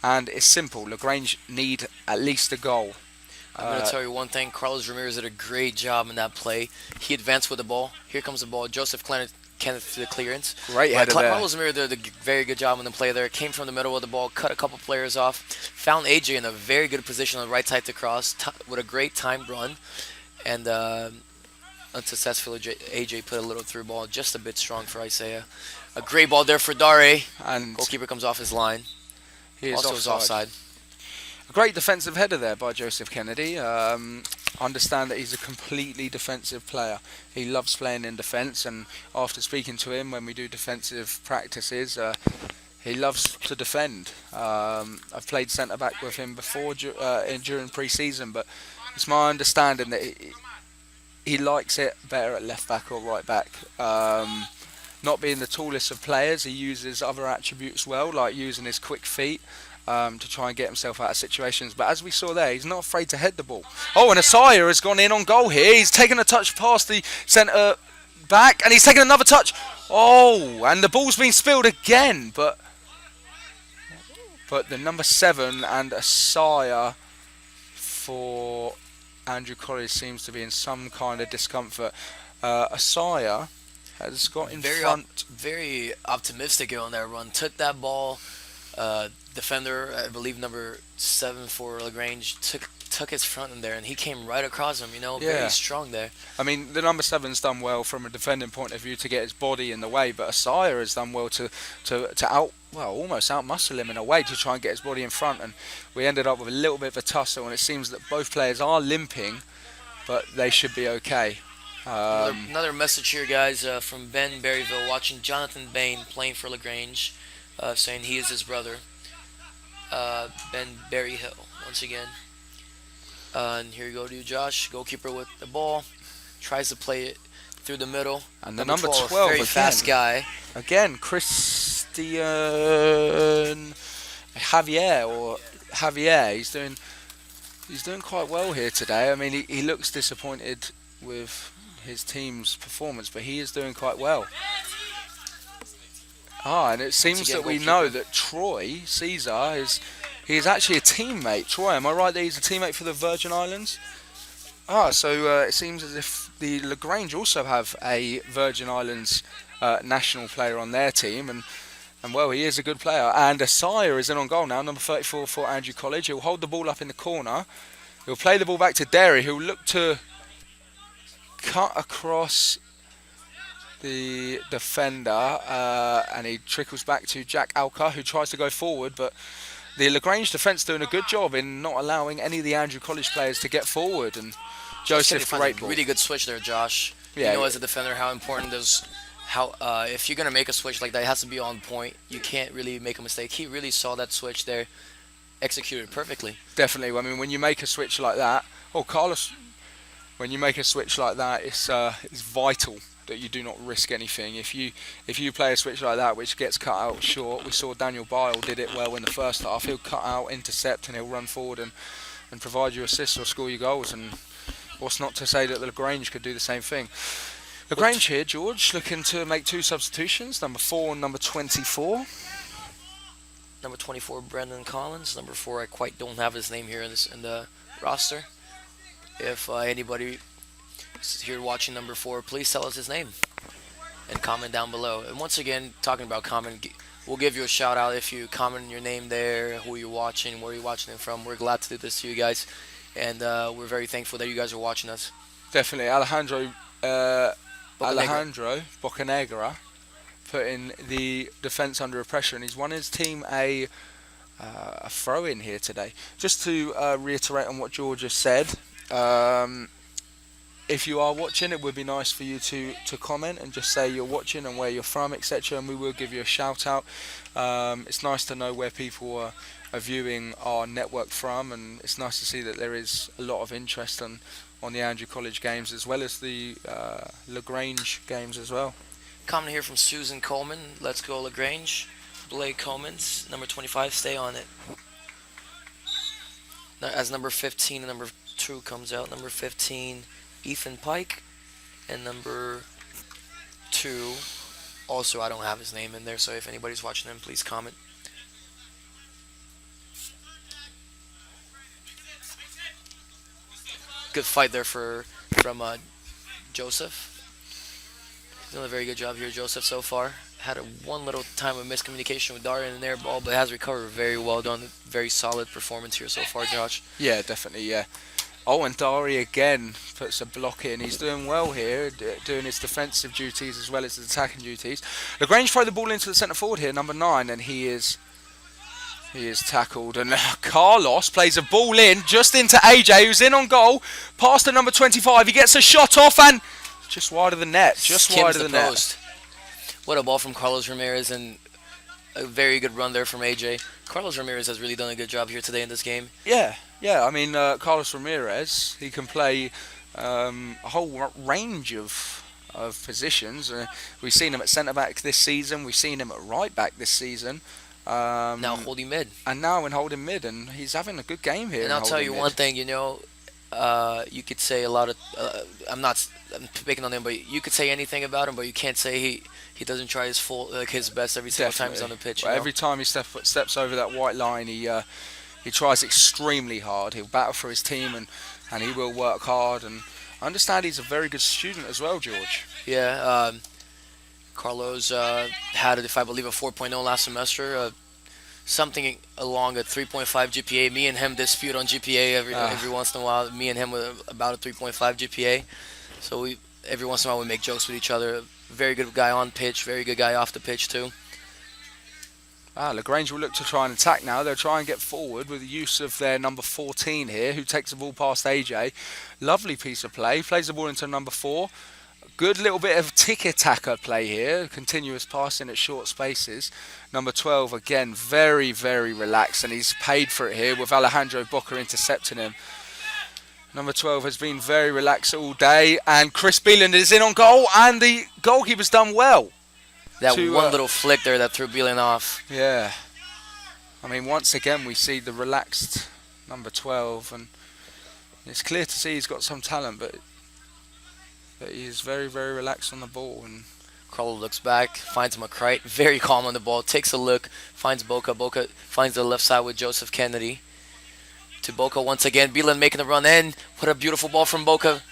and it's simple. LaGrange need at least a goal. I'm going to tell you one thing. Carlos Ramirez did a great job in that play. He advanced with the ball. Here comes the ball. Joseph Kenneth to the clearance. Great header there. Carlos Ramirez did a very good job in the play there. Came from the middle of the ball, cut a couple players off, found AJ in a very good position on the right side to cross with a great timed run, and unsuccessfully AJ put a little through ball, just a bit strong for Isaiah. A great ball there for Dare. And goalkeeper comes off his line. He is also offside. A great defensive header there by Joseph Kennedy. Understand that he's a completely defensive player. He loves playing in defence, and after speaking to him when we do defensive practices, he loves to defend. I've played centre back with him before during pre-season, but it's my understanding that he likes it better at left back or right back. Not being the tallest of players, he uses other attributes well, like using his quick feet to try and get himself out of situations. But as we saw there, he's not afraid to head the ball. Oh, and Asaya has gone in on goal here. He's taken a touch past the centre back, and he's taken another touch. Oh, and the ball's been spilled again. But the number 7 and Asaya for Andrew College seems to be in some kind of discomfort. Asaya has got in front. Very optimistic on that run. Took that ball. Defender, I believe number 7 for LaGrange, took took his front in there, and he came right across him. Yeah. Very strong there. I mean, the number 7's done well from a defending point of view to get his body in the way, but Asaya has done well to almost outmuscle him in a way to try and get his body in front, and we ended up with a little bit of a tussle, and it seems that both players are limping, but they should be okay. Another message here, guys, from Ben Berryville, watching Jonathan Bain playing for LaGrange, saying he is his brother. Ben Berryhill, once again. And here you go to Josh, goalkeeper with the ball, tries to play it through the middle. And the number 12 very again. fast guy. Again, Christian Javier. He's doing quite well here today. I mean, he looks disappointed with his team's performance, but he is doing quite well. And it seems that we know that Troy Caesar is actually a teammate. Troy, am I right that he's a teammate for the Virgin Islands? So it seems as if the LaGrange also have a Virgin Islands national player on their team, and well, he is a good player. And Asaya is in on goal now, number 34 for Andrew College. He'll hold the ball up in the corner. He'll play the ball back to Derry, who'll look to cut across the defender, and he trickles back to Jack Alka, who tries to go forward, but the LaGrange defence doing a good job in not allowing any of the Andrew College players to get forward. And Joseph, great ball. Really good switch there, Josh. Yeah, as a defender, how important if you're gonna make a switch like that, it has to be on point. You can't really make a mistake. He really saw that switch there, executed perfectly. Definitely. I mean, when you make a switch like that, Carlos, when you make a switch like that, it's vital that you do not risk anything. If you play a switch like that which gets cut out short, we saw Daniel Bile did it well in the first half. He'll cut out, intercept, and he'll run forward and provide you assists or score you goals. And what's not to say that the LaGrange could do the same thing. LaGrange here, George, looking to make 2 substitutions, number 4 and number 24. Number 24, Brendan Collins. Number 4, I quite don't have his name here in the roster. If anybody here watching number 4, please tell us his name and comment down below. And once again, talking about comment, we'll give you a shout out if you comment your name there, who you're watching, where you're watching it from. We're glad to do this to you guys, and we're very thankful that you guys are watching us. Definitely. Alejandro Bocanegra putting the defence under pressure, and he's won his team a throw-in here today. Just to reiterate on what George has said, if you are watching, it would be nice for you to comment and just say you're watching and where you're from, etc., and we will give you a shout out. It's nice to know where people are viewing our network from, and it's nice to see that there is a lot of interest on the Andrew College games as well as the LaGrange games as well. Comment here from Susan Coleman. Let's go LaGrange. Blake Comans, number 25, stay on it. As number 15 and number 2 comes out, number 15, Ethan Pike, and number 2, also I don't have his name in there, so if anybody's watching him, please comment. Good fight there from Joseph. He's doing a very good job here, Joseph, so far. Had one little time of miscommunication with Darian in their ball, but has recovered very well. Done very solid performance here so far, Josh. Yeah, definitely, yeah. Oh, and Dari again puts a block in. He's doing well here, doing his defensive duties as well as his attacking duties. LaGrange throw the ball into the centre forward here, number 9, and he is tackled. And Carlos plays a ball in just into AJ, who's in on goal. Past to number 25. He gets a shot off and just wide of the net. Just wide of the net. What a ball from Carlos Ramirez, and a very good run there from AJ. Carlos Ramirez has really done a good job here today in this game. Yeah. I mean, Carlos Ramirez, he can play a whole range of positions. We've seen him at centre back this season. We've seen him at right back this season. Now holding mid. And now in holding mid, and he's having a good game here. And I'll tell you one thing, you could say a lot of. I'm picking on him, but you could say anything about him, but you can't say he doesn't try his best every single time he's on the pitch. Every time he steps over that white line, he tries extremely hard. He'll battle for his team, and he will work hard. And I understand he's a very good student as well, George. Yeah, Carlos had, if I believe, a 4.0 last semester. something along a 3.5 GPA. Me and him dispute on GPA every once in a while. Me and him with about a 3.5 GPA. So we every once in a while we make jokes with each other. Very good guy on pitch, very good guy off the pitch too. LaGrange will look to try and attack now. They'll try and get forward with the use of their number 14 here, who takes the ball past AJ. Lovely piece of play. Plays the ball into number 4. Good little bit of tick-attacker play here. Continuous passing at short spaces. Number 12, again, very, very relaxed, and he's paid for it here with Alejandro Boca intercepting him. Number 12 has been very relaxed all day, and Chris Beeland is in on goal, and the goalkeeper's done well. That one little flick there that threw Beelan off. Yeah. I mean, once again, we see the relaxed number 12, and it's clear to see he's got some talent, but he is very, very relaxed on the ball. And Carlo looks back, finds McCrite, very calm on the ball, takes a look, finds Boca. Boca finds the left side with Joseph Kennedy. To Boca once again. Beelan making the run in. What a beautiful ball from Boca.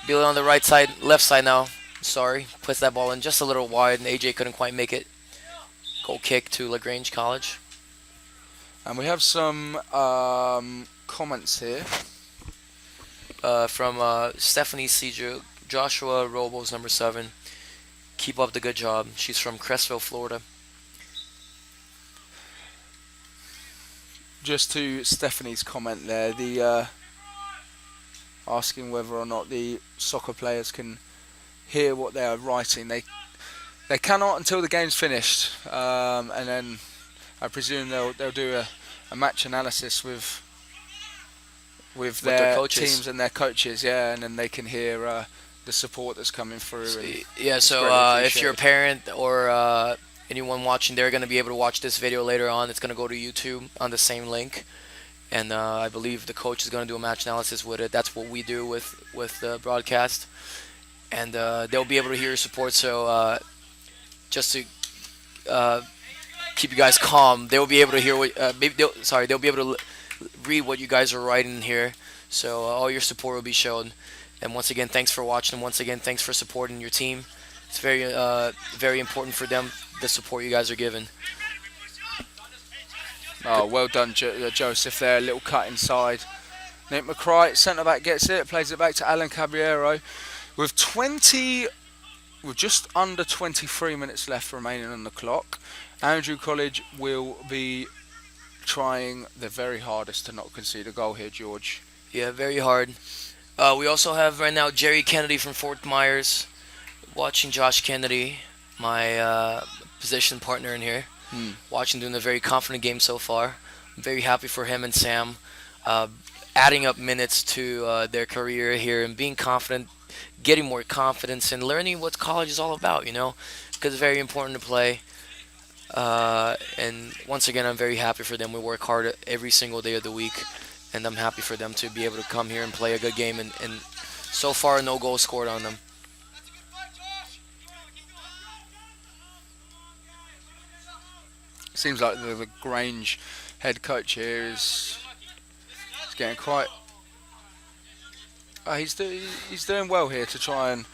Beelan on the right side, left side now. Sorry, puts that ball in just a little wide, and AJ couldn't quite make it. Goal kick to LaGrange College. And we have some comments here. From Stephanie Seju, Joshua Robles, number 7. Keep up the good job. She's from Crestville, Florida. Just to Stephanie's comment there, the asking whether or not the soccer players can hear what they are writing. They cannot until the game's finished, and then I presume they'll do a match analysis with their teams and their coaches, yeah, and then they can hear the support that's coming through. So and if you're a parent or anyone watching, they're going to be able to watch this video later on. It's going to go to YouTube on the same link, and I believe the coach is going to do a match analysis with it. That's what we do with the broadcast, and they'll be able to hear your support. So just to keep you guys calm, they'll be able to hear what they'll be able to read what you guys are writing here. So all your support will be shown. And once again, thanks for watching. And once again, thanks for supporting your team. It's very very important for them, the support you guys are giving. Oh, well done, Joseph there. A little cut inside. Nick McCrite, centre-back, gets it. Plays it back to Alan Caballero. With just under 23 minutes left remaining on the clock, Andrew College will be trying their very hardest to not concede a goal here, George. Yeah, very hard. We also have right now Jerry Kennedy from Fort Myers watching Josh Kennedy, my position partner in here. Watching, doing a very confident game so far. I'm very happy for him and Sam, adding up minutes to their career here and being confident, getting more confidence and learning what college is all about, because it's very important to play. And once again, I'm very happy for them. We work hard every single day of the week, and I'm happy for them to be able to come here and play a good game, and so far no goals scored on them. Seems like the LaGrange head coach here is getting quite. He's doing well here to try and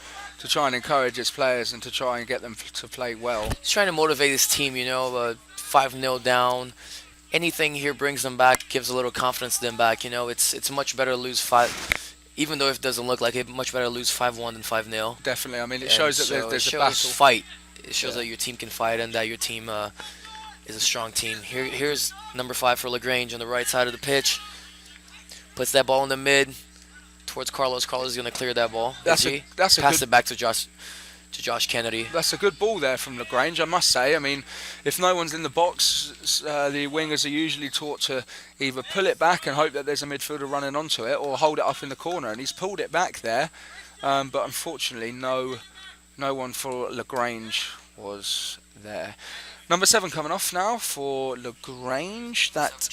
encourage his players and to try and get them to play well. He's trying to motivate his team. 5-0 down. Anything here brings them back, gives a little confidence to them back. It's much better to lose 5, even though it doesn't look like it. Much better to lose 5-1 than 5-0. Definitely. I mean, it shows that there's a battle. Fight. It shows that your team can fight and that your team is a strong team. Here's number 5 for LaGrange on the right side of the pitch. Puts that ball in the mid towards Carlos. Carlos is going to clear that ball. Pass it back to Josh Kennedy. That's a good ball there from LaGrange, I must say. I mean, if no one's in the box, the wingers are usually taught to either pull it back and hope that there's a midfielder running onto it, or hold it up in the corner. And he's pulled it back there, but unfortunately, no one for LaGrange was there. Number 7 coming off now for LaGrange. That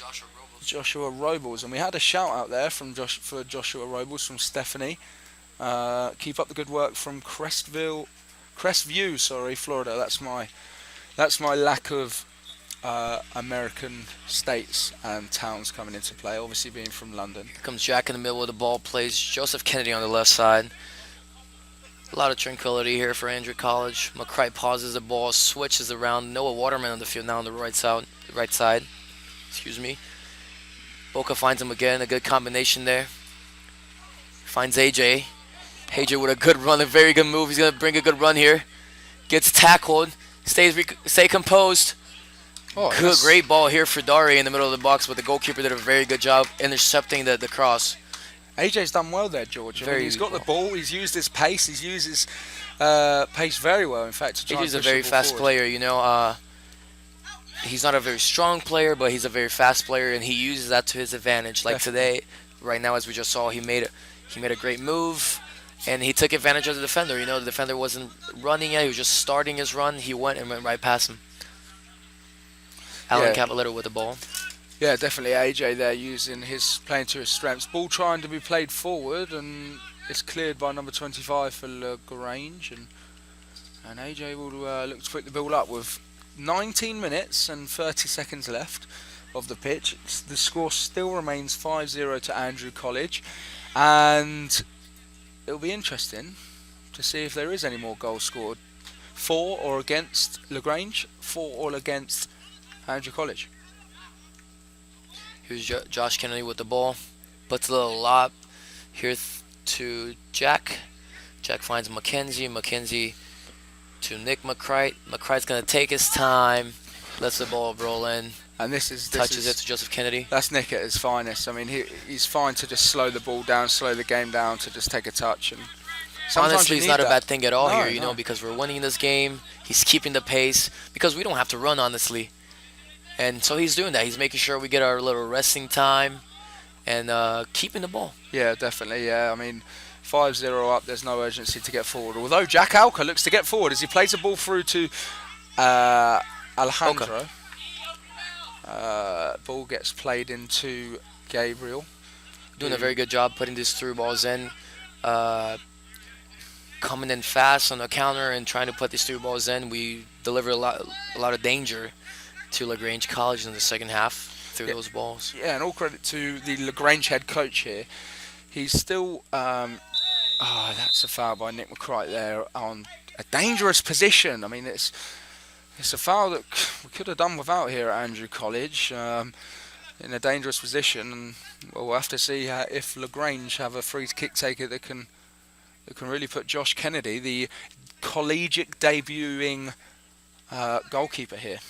Joshua Robles, and we had a shout out there for Joshua Robles from Stephanie. Keep up the good work from Crestview, Florida. That's my lack of American states and towns coming into play. Obviously, being from London. Here comes Jack in the middle of the ball. Plays Joseph Kennedy on the left side. A lot of tranquility here for Andrew College. McCright pauses the ball, switches around. Noah Waterman on the field now on the right side. Excuse me. Boca finds him again. A good combination there. Finds AJ. AJ with a good run, a very good move. He's gonna bring a good run here. Gets tackled. Stay composed. Good, great ball here for Derry in the middle of the box, but the goalkeeper did a very good job intercepting the cross. AJ's done well there, George. He's got the ball. He's used his pace. He's used his pace very well. In fact, to try AJ's and a very fast player. He's not a very strong player, but he's a very fast player, and he uses that to his advantage. Like today, right now, as we just saw, he made a great move, and he took advantage of the defender. The defender wasn't running yet; he was just starting his run. He went right past him. Alan Cavallero with the ball. Yeah, definitely AJ there playing to his strengths. Ball trying to be played forward, and it's cleared by number 25 for LaGrange, and AJ will look to pick the ball up with 19 minutes and 30 seconds left of the pitch. The score still remains 5-0 to Andrew College, and it'll be interesting to see if there is any more goals scored for or against LaGrange, for or against Andrew College. Here's Josh Kennedy with the ball. Puts a little lob here to Jack. Jack finds Mackenzie. Mackenzie to Nick McCright. McCright's going to take his time. Lets the ball roll in. And touches it to Joseph Kennedy. That's Nick at his finest. I mean, he's fine to just slow the ball down, slow the game down, to just take a touch. And honestly, it's not a bad thing at all here, because we're winning this game. He's keeping the pace because we don't have to run, honestly. And so he's doing that. He's making sure we get our little resting time and keeping the ball. Yeah, definitely. Yeah, I mean, 5-0 up. There's no urgency to get forward. Although Jack Alka looks to get forward as he plays the ball through to Alejandro. Ball gets played into Gabriel. Doing a very good job putting these through balls in. Coming in fast on the counter and trying to put these through balls in. We deliver a lot of danger to LaGrange College in the second half through those balls. Yeah, and all credit to the LaGrange head coach here. He's still... that's a foul by Nick McCright there on a dangerous position. I mean, it's a foul that we could have done without here at Andrew College, in a dangerous position. And we'll have to see if LaGrange have a free kick taker that can really put Josh Kennedy, the collegiate debuting goalkeeper here.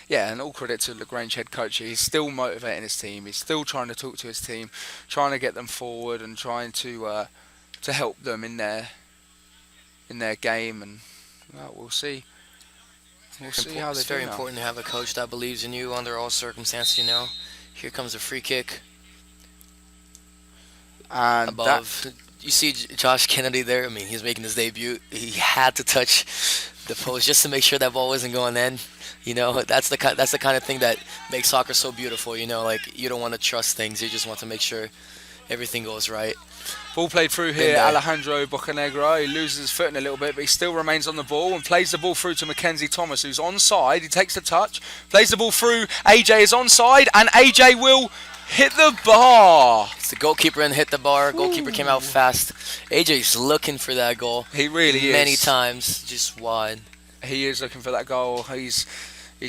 Yeah, and all credit to LaGrange head coach. He's still motivating his team. He's still trying to talk to his team, trying to get them forward and trying to help them in their game. And we'll see. We'll see how they do. It's very important to have a coach that believes in you under all circumstances. Here comes a free kick. And above, you see Josh Kennedy there. I mean, he's making his debut. He had to touch the post just to make sure that ball wasn't going in. That's the kind of thing that makes soccer so beautiful. Like you don't want to trust things. You just want to make sure everything goes right. Ball played through here. Alejandro Bocanegra. He loses his footing a little bit, but he still remains on the ball and plays the ball through to Mackenzie Thomas, who's onside. He takes the touch, plays the ball through. AJ is onside, and AJ will hit the bar. It's the goalkeeper and hit the bar. Goalkeeper came out fast. AJ's looking for that goal. He really is. Many times, just wide. He is looking for that goal. He's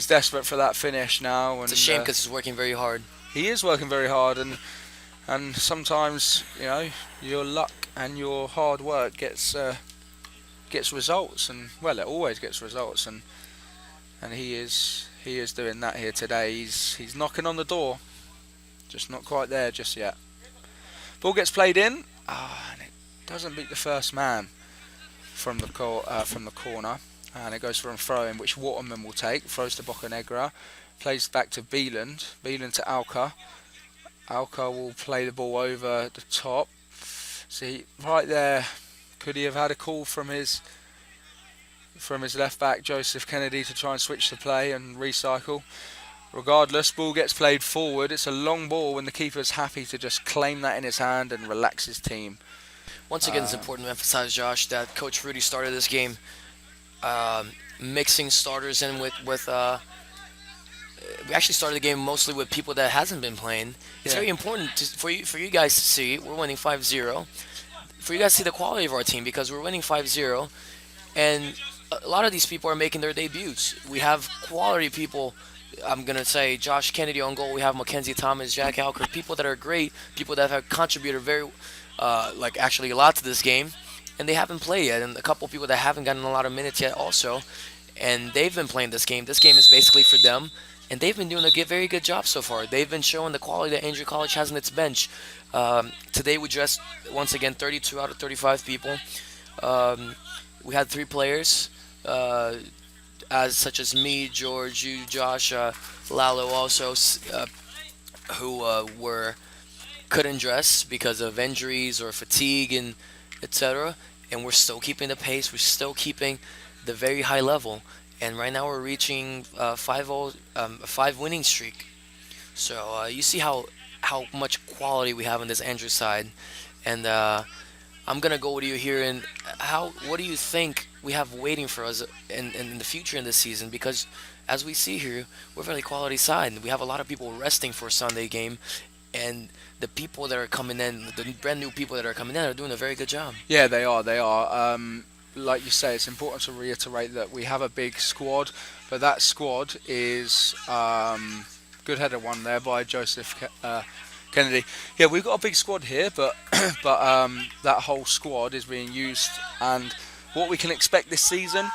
desperate for that finish now. And it's a shame because he's working very hard. He is working very hard, and sometimes your luck and your hard work gets results, and it always gets results, and he is doing that here today. He's knocking on the door, just not quite there just yet. Ball gets played in, and it doesn't beat the first man from the corner, and it goes for a throw in, which Waterman will take. Throws to Bocanegra, plays back to Bieland to Alka. Alka will play the ball over the top. See, right there, could he have had a call from his left back, Joseph Kennedy, to try and switch the play and recycle? Regardless, ball gets played forward. It's a long ball, and the keeper's happy to just claim that in his hand and relax his team. Once again, it's important to emphasize, Josh, that Coach Rudy started this game mixing starters in with we actually started the game mostly with people that hasn't been playing. It's very important for you guys to see. We're winning 5-0. for you guys to see the quality of our team because we're winning 5-0, and a lot of these people are making their debuts. We have quality people. I'm gonna say Josh Kennedy on goal. We have Mackenzie Thomas, Jack Halker, people that are great, people that have contributed very, like actually a lot to this game, and they haven't played yet. And a couple people that haven't gotten a lot of minutes yet also, and they've been playing this game. This game is basically for them, and they've been doing a very good job so far. They've been showing the quality that Andrew College has in its bench. Today we dressed once again 32 out of 35 people. We had 3 players, as such as me, George, you, Josh, Lalo also, who couldn't dress because of injuries or fatigue and etc. And we're still keeping the pace. We're still keeping the very high level. And right now we're reaching 5-0, a 5 winning streak. So you see how much quality we have on this Andrew side. And I'm gonna go with you here. And what do you think we have waiting for us in the future in this season? Because as we see here, we're a very quality side. And we have a lot of people resting for a Sunday game, and the people that are coming in, the brand new people that are coming in, are doing a very good job. Yeah, they are. They are. Like you say, it's important to reiterate that we have a big squad, but that squad is good header one there by Joseph Kennedy. Yeah, we've got a big squad here, but that whole squad is being used. And what we can expect this season,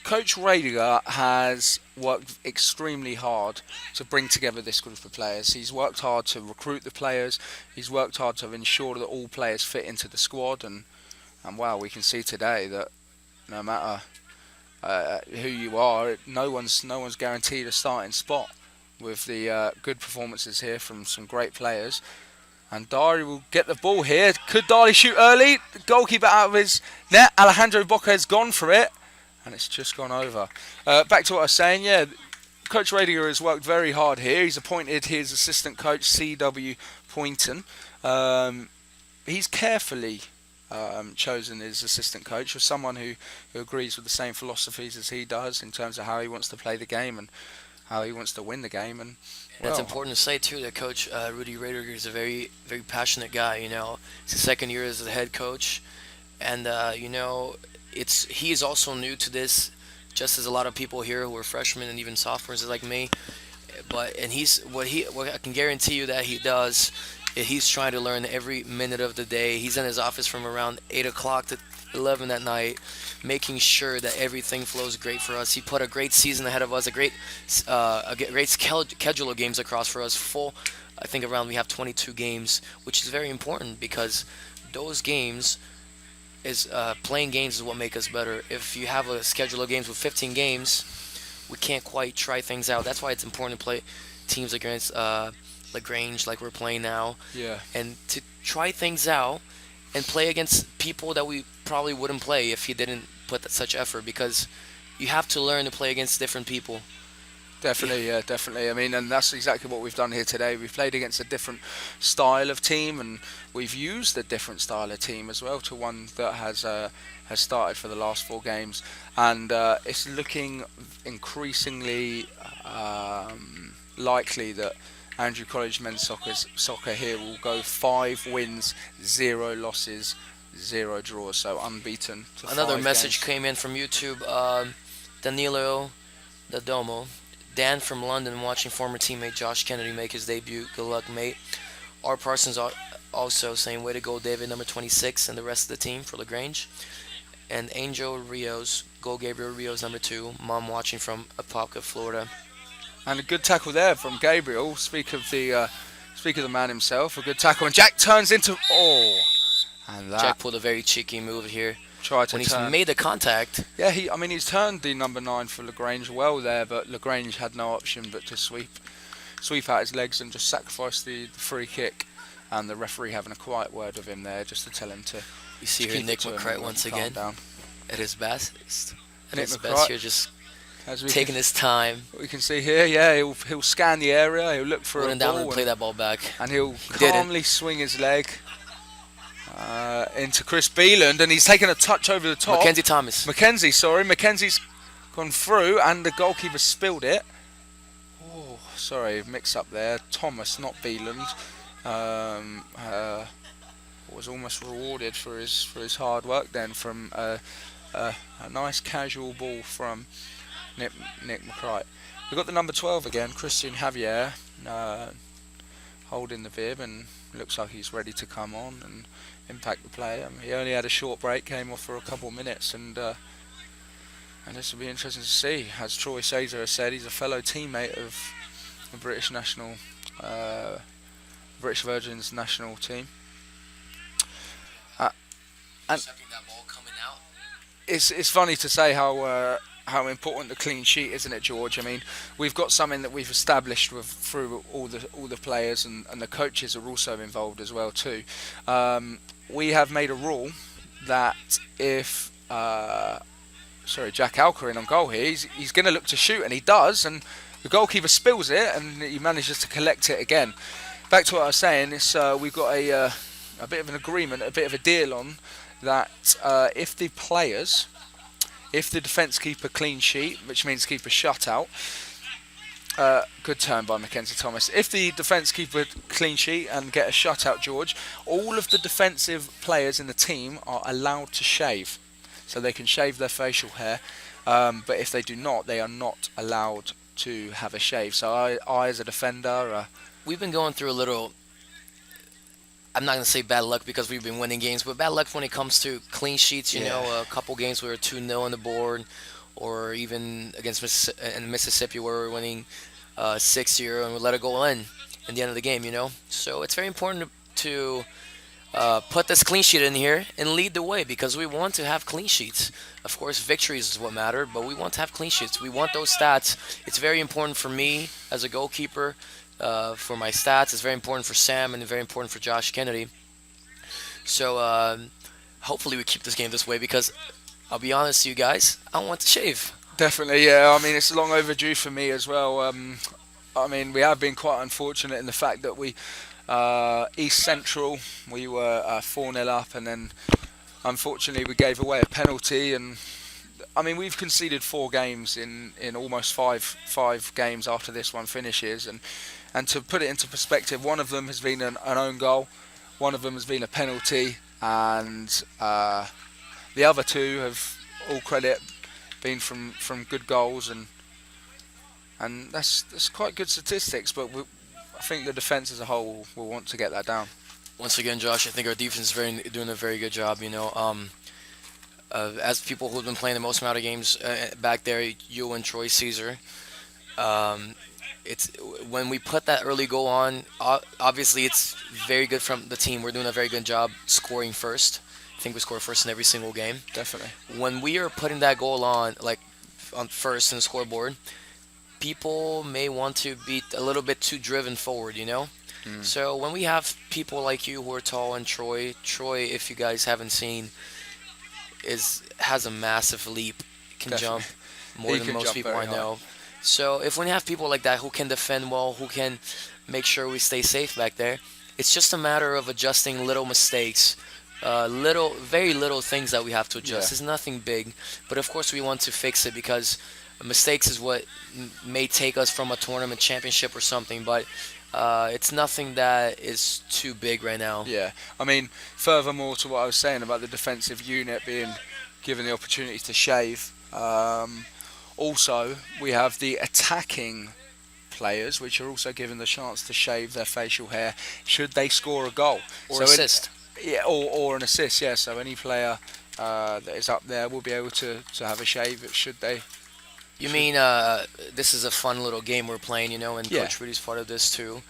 Coach Radiger has worked extremely hard to bring together this group of players. He's worked hard to recruit the players. He's worked hard to ensure that all players fit into the squad. And wow, we can see today that no matter who you are, no one's guaranteed a starting spot with the good performances here from some great players. And Derry will get the ball here. Could Derry shoot early? The goalkeeper out of his net. Alejandro Boca has gone for it, and it's just gone over. Back to what I was saying, yeah, Coach Radiger has worked very hard here. He's appointed his assistant coach, C.W. Poynton. He's carefully chosen his assistant coach with someone who agrees with the same philosophies as he does in terms of how he wants to play the game and how he wants to win the game. And it's important to say too that Coach Rudy Radiger is a very, very passionate guy. You know, it's his second year as the head coach, and you know, he is also new to this, just as a lot of people here who are freshmen and even sophomores like me. But what I can guarantee you that he does, he's trying to learn every minute of the day. He's in his office from around 8 o'clock to 11 at night, making sure that everything flows great for us. He put a great season ahead of us, a great schedule of games across for us. I think we have 22 games, which is very important because those games playing games is what make us better. If you have a schedule of games with 15 games, we can't quite try things out. That's why it's important to play teams against LaGrange like we're playing now. Yeah. And to try things out and play against people that we probably wouldn't play if you didn't put such effort, because you have to learn to play against different people. Definitely, yeah, definitely. I mean, and that's exactly what we've done here today. We've played against a different style of team, and we've used a different style of team as well to one that has started for the last 4 games. And it's looking increasingly likely that Andrew College men's soccer here will go 5 wins, 0 losses, 0 draws, so unbeaten. Another message came in from YouTube. Danilo Dadomo. Dan from London watching former teammate Josh Kennedy make his debut. Good luck, mate. R. Parsons also saying, way to go, David, number 26, and the rest of the team for LaGrange. And Angel Rios, go Gabriel Rios, number 2. Mom watching from Apopka, Florida. And a good tackle there from Gabriel. Speak of the man himself. A good tackle, and Jack turns into and that. Jack pulled a very cheeky move here. Tried to when turn. He's made the contact. Yeah, he's turned the number 9 for LaGrange well there, but LaGrange had no option but to sweep out his legs and just sacrifice the free kick. And the referee having a quiet word with him there just to tell him to. You see here Nick McCrite once again at his best. Nick McCrite best here just taking his time. We can see here, yeah, he'll scan the area, he'll look for a ball and play that ball back. And he'll calmly swing his leg into Chris Beeland, and he's taken a touch over the top. Mackenzie's gone through, and the goalkeeper spilled it. Oh, sorry, mix up there. Thomas, not Beeland. What was was almost rewarded for his hard work then from a nice casual ball from Nick McCright. We've got the number 12 again, Christian Javier, holding the bib, and looks like he's ready to come on and impact the play. He only had a short break, came off for a couple of minutes, and this will be interesting to see. As Troy Sazer has said, he's a fellow teammate of the British Virgin's national team. And that ball coming out. It's funny to say how important the clean sheet, isn't it, George? I mean, we've got something that we've established through all the players, and the coaches are also involved as well too. We have made a rule that if Jack Alker on goal here, he's going to look to shoot, and he does, and the goalkeeper spills it, and he manages to collect it again. Back to what I was saying, we've got a bit of an agreement, a bit of a deal on that. If the defence keep a clean sheet, which means keep a shutout, good turn by Mackenzie Thomas. If the defence keep a clean sheet and get a shutout, George, all of the defensive players in the team are allowed to shave. So they can shave their facial hair, but if they do not, they are not allowed to have a shave. So I as a defender... We've been going through a little, I'm not going to say bad luck because we've been winning games, but bad luck when it comes to clean sheets. You know, a couple games we were 2-0 on the board, or even against Mississippi where we were winning 6-0 and we let it go in the end of the game, you know. So it's very important to put this clean sheet in here and lead the way, because we want to have clean sheets. Of course, victories is what matter, but we want to have clean sheets. We want those stats. It's very important for me as a goalkeeper, for my stats. It's very important for Sam and very important for Josh Kennedy. So hopefully we keep this game this way, because I'll be honest to you guys, I want to shave. Definitely, yeah. I mean, it's long overdue for me as well. I mean, we have been quite unfortunate in the fact that we East Central, we were 4-0 up, and then unfortunately we gave away a penalty. And I mean, we've conceded 4 games in almost five games after this one finishes, and to put it into perspective, one of them has been an own goal, one of them has been a penalty, and the other 2 have, all credit, been from good goals, and that's quite good statistics. But I think the defence as a whole will want to get that down. Once again, Josh, I think our defense is doing a very good job. You know, as people who've been playing the most amount of games back there, you and Troy Caesar. It's when we put that early goal on. Obviously, it's very good from the team. We're doing a very good job scoring first. I think we score first in every single game. Definitely. When we are putting that goal on first in the scoreboard, people may want to be a little bit too driven forward, you know? So when we have people like you who are tall, and Troy, if you guys haven't seen, has a massive leap. Can Definitely. jump more than most people I know. So if we have people like that who can defend well, who can make sure we stay safe back there, it's just a matter of adjusting little mistakes, very little things that we have to adjust. It's nothing big, but of course we want to fix it, because mistakes is what may take us from a tournament championship or something, but it's nothing that is too big right now. Yeah, I mean, furthermore to what I was saying about the defensive unit being given the opportunity to shave, also we have the attacking players, which are also given the chance to shave their facial hair should they score a goal or assist. Or an assist. Yeah, so any player that is up there will be able to have a shave should they. You mean this is a fun little game we're playing, you know, and Coach Rudy's part of this too.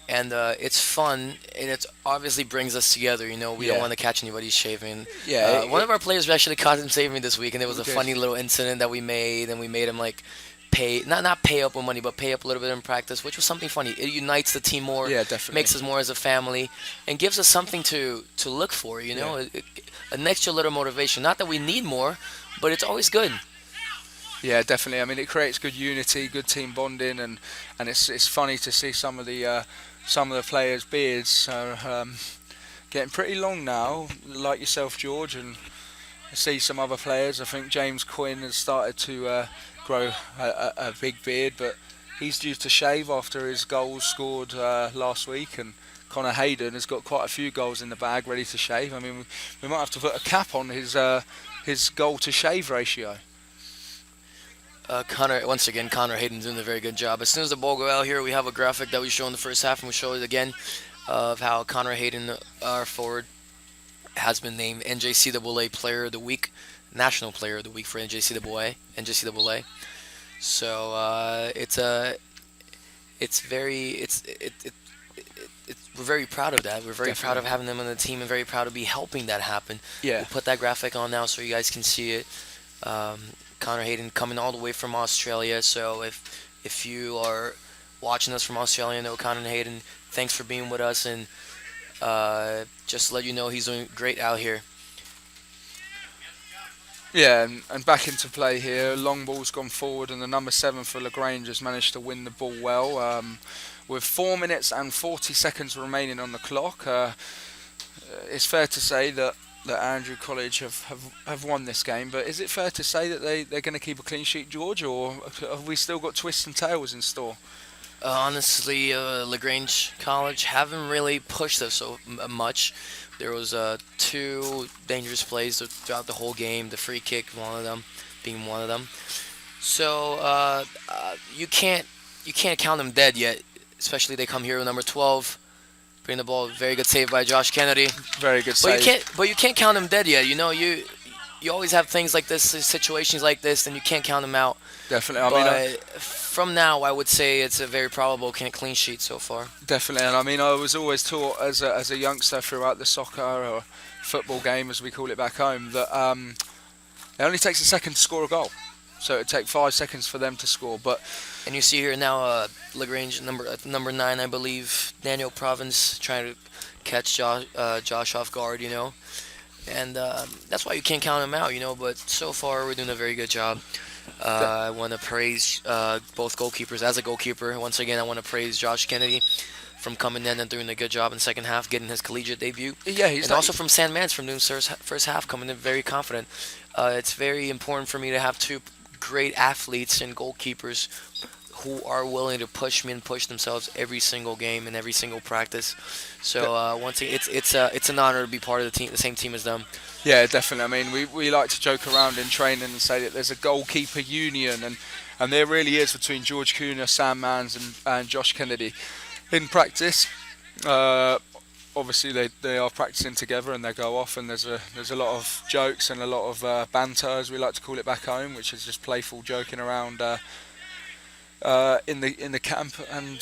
And it's fun, and it obviously brings us together, you know. We don't want to catch anybody shaving. Yeah. One of our players actually caught him shaving this week, and it was a funny little incident that we made, and we made him like pay, not pay up with money, but pay up a little bit in practice, which was something funny. It unites the team more, makes us more as a family, and gives us something to look for, you know, an extra little motivation. Not that we need more, but it's always good. Yeah, definitely. I mean, it creates good unity, good team bonding, and it's funny to see some of the players' beards are getting pretty long now, like yourself, George, and I see some other players. I think James Quinn has started to grow a big beard, but he's due to shave after his goals scored last week, and Connor Hayden has got quite a few goals in the bag, ready to shave. I mean, we might have to put a cap on his goal to shave ratio. Connor Hayden doing a very good job. As soon as the ball go out here, we have a graphic that we show in the first half, and we show it again of how Connor Hayden, our forward, has been named NJCAA Player of the Week, National Player of the Week for NJCAA. So we're very proud of that. We're very proud of having them on the team and very proud to be helping that happen. Yeah. We'll put that graphic on now so you guys can see it. Connor Hayden coming all the way from Australia. So if you are watching us from Australia, know Connor Hayden, thanks for being with us, and just to let you know he's doing great out here. Yeah, and back into play here. Long ball's gone forward, and the number 7 for LaGrange has managed to win the ball well. With 4 minutes and 40 seconds remaining on the clock, it's fair to say that Andrew College have won this game. But is it fair to say that they're going to keep a clean sheet, George, or have we still got twists and tails in store? Honestly, LaGrange College haven't really pushed us so much. There was 2 dangerous plays throughout the whole game. The free kick, being one of them. So you can't count them dead yet. Especially they come here with number 12, bring the ball. Very good save by Josh Kennedy. Very good save. But you can't count them dead yet. You know, you always have things like this, situations like this, and you can't count them out. Definitely. From now, I would say it's a very probable clean sheet so far. Definitely, and I mean, I was always taught as a youngster throughout the soccer or football game, as we call it back home, that it only takes a second to score a goal. So it'd take 5 seconds for them to score. And you see here now, LaGrange number 9, I believe, Daniel Province trying to catch Josh off guard, you know, and that's why you can't count him out, you know. But so far, we're doing a very good job. I want to praise both goalkeepers. As a goalkeeper, once again, I want to praise Josh Kennedy from coming in and doing a good job in the second half, getting his collegiate debut. Yeah, and also from San Mans from doing first half, coming in very confident. It's very important for me to have 2 great athletes and goalkeepers who are willing to push me and push themselves every single game and every single practice. So once again, it's an honor to be part of the same team as them. Yeah, definitely. I mean, we like to joke around in training and say that there's a goalkeeper union, and there really is between George Cooner, Sam Mans, and Josh Kennedy. In practice, obviously they are practicing together and they go off, and there's a lot of jokes and a lot of banter, as we like to call it back home, which is just playful joking around in the camp. And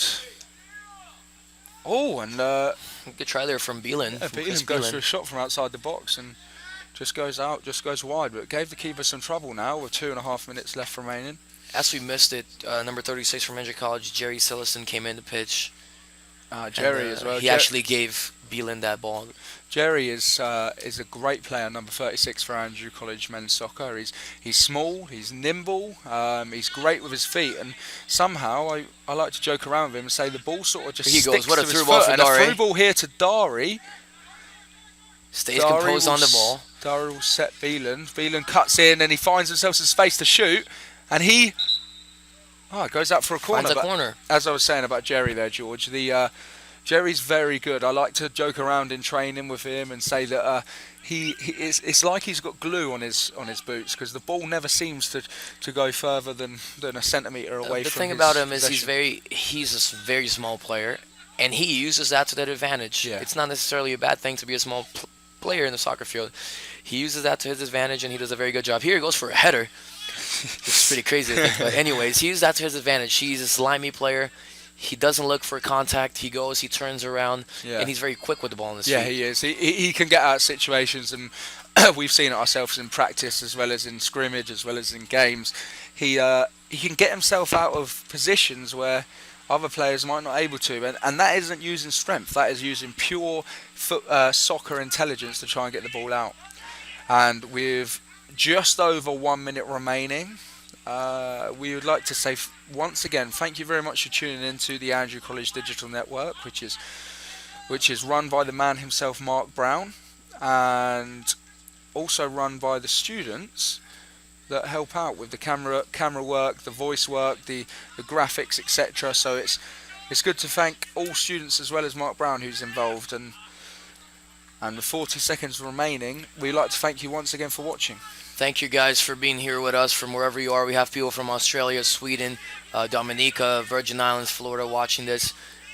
good try there from Bile. Bile goes for a shot from outside the box and just goes wide, but it gave the keeper some trouble now with 2.5 minutes left remaining. As we missed it, number 36 from Andrew College, Jerry Sillison came in to pitch. Jerry as well. He actually gave Bile that ball. Jerry is a great player, number 36 for Andrew College men's soccer. He's small, he's nimble, he's great with his feet, and somehow I like to joke around with him and say the ball sort of just sticks to his foot. And a through ball here to Derry. Stays composed on the ball. Derry will set Bielan. Bielan cuts in and he finds himself some space to shoot, and he goes out for a corner. Finds a corner. As I was saying about Jerry there, George, Jerry's very good. I like to joke around in training with him and say that it's like he's got glue on his boots, because the ball never seems to go further than a centimetre away from his The thing about him is possession. he's a very small player, and he uses that to that advantage. Yeah. It's not necessarily a bad thing to be a small player in the soccer field. He uses that to his advantage, and he does a very good job. Here he goes for a header. It's pretty crazy, I think. But anyways, he uses that to his advantage. He's a slimy player. He doesn't look for contact. He goes, he turns around, and he's very quick with the ball in his feet. Yeah, he is. He can get out of situations, and we've seen it ourselves in practice as well as in scrimmage as well as in games. He can get himself out of positions where other players might not be able to, and that isn't using strength. That is using pure soccer intelligence to try and get the ball out. And with just over 1 minute remaining, we would like to say once again thank you very much for tuning in to the Andrew College Digital Network, which is run by the man himself, Mark Brown, and also run by the students that help out with the camera work, the voice work, the graphics, etc. So it's it's good to thank all students as well as Mark Brown who's involved. And with 40 seconds remaining, we'd like to thank you once again for watching. Thank you guys for being here with us from wherever you are. We have people from Australia, Sweden, Dominica, Virgin Islands, Florida watching this.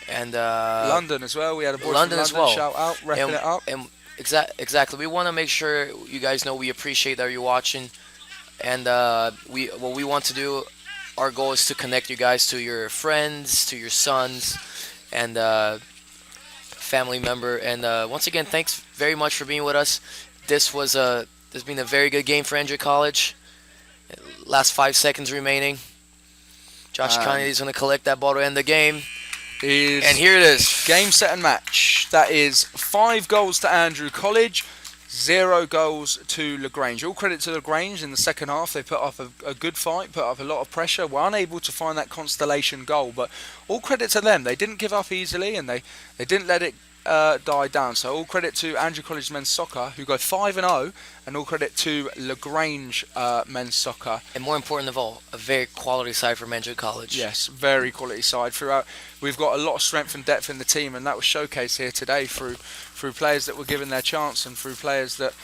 And London as well. We had a boy London from as London well. shout out, repping it up. And exactly. We want to make sure you guys know we appreciate that you're watching. And what we want to do, our goal is to connect you guys to your friends, to your sons, and family member. And once again, thanks very much for being with us. This has been a very good game for Andrew College. Last 5 seconds remaining. Josh Kennedy is going to collect that ball to end the game. And here it is. Game, set and match. That is 5 goals to Andrew College, 0 goals to LaGrange. All credit to LaGrange in the second half. They put up a good fight, put up a lot of pressure. Were unable to find that constellation goal, but all credit to them. They didn't give up easily, and they didn't let it die down. So all credit to Andrew College men's soccer, who go 5-0, and all credit to LaGrange men's soccer. And more important of all, a very quality side from Andrew College. Yes, very quality side throughout. We've got a lot of strength and depth in the team, and that was showcased here today through players that were given their chance and through players that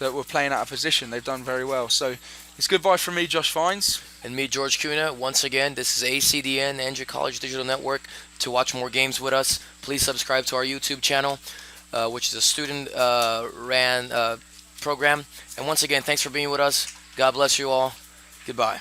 were playing out of position. They've done very well. So it's goodbye from me, Josh Fines. And me, George Cunha. Once again, this is ACDN, Andrew College Digital Network. To watch more games with us, please subscribe to our YouTube channel, which is a student-ran program. And once again, thanks for being with us. God bless you all. Goodbye.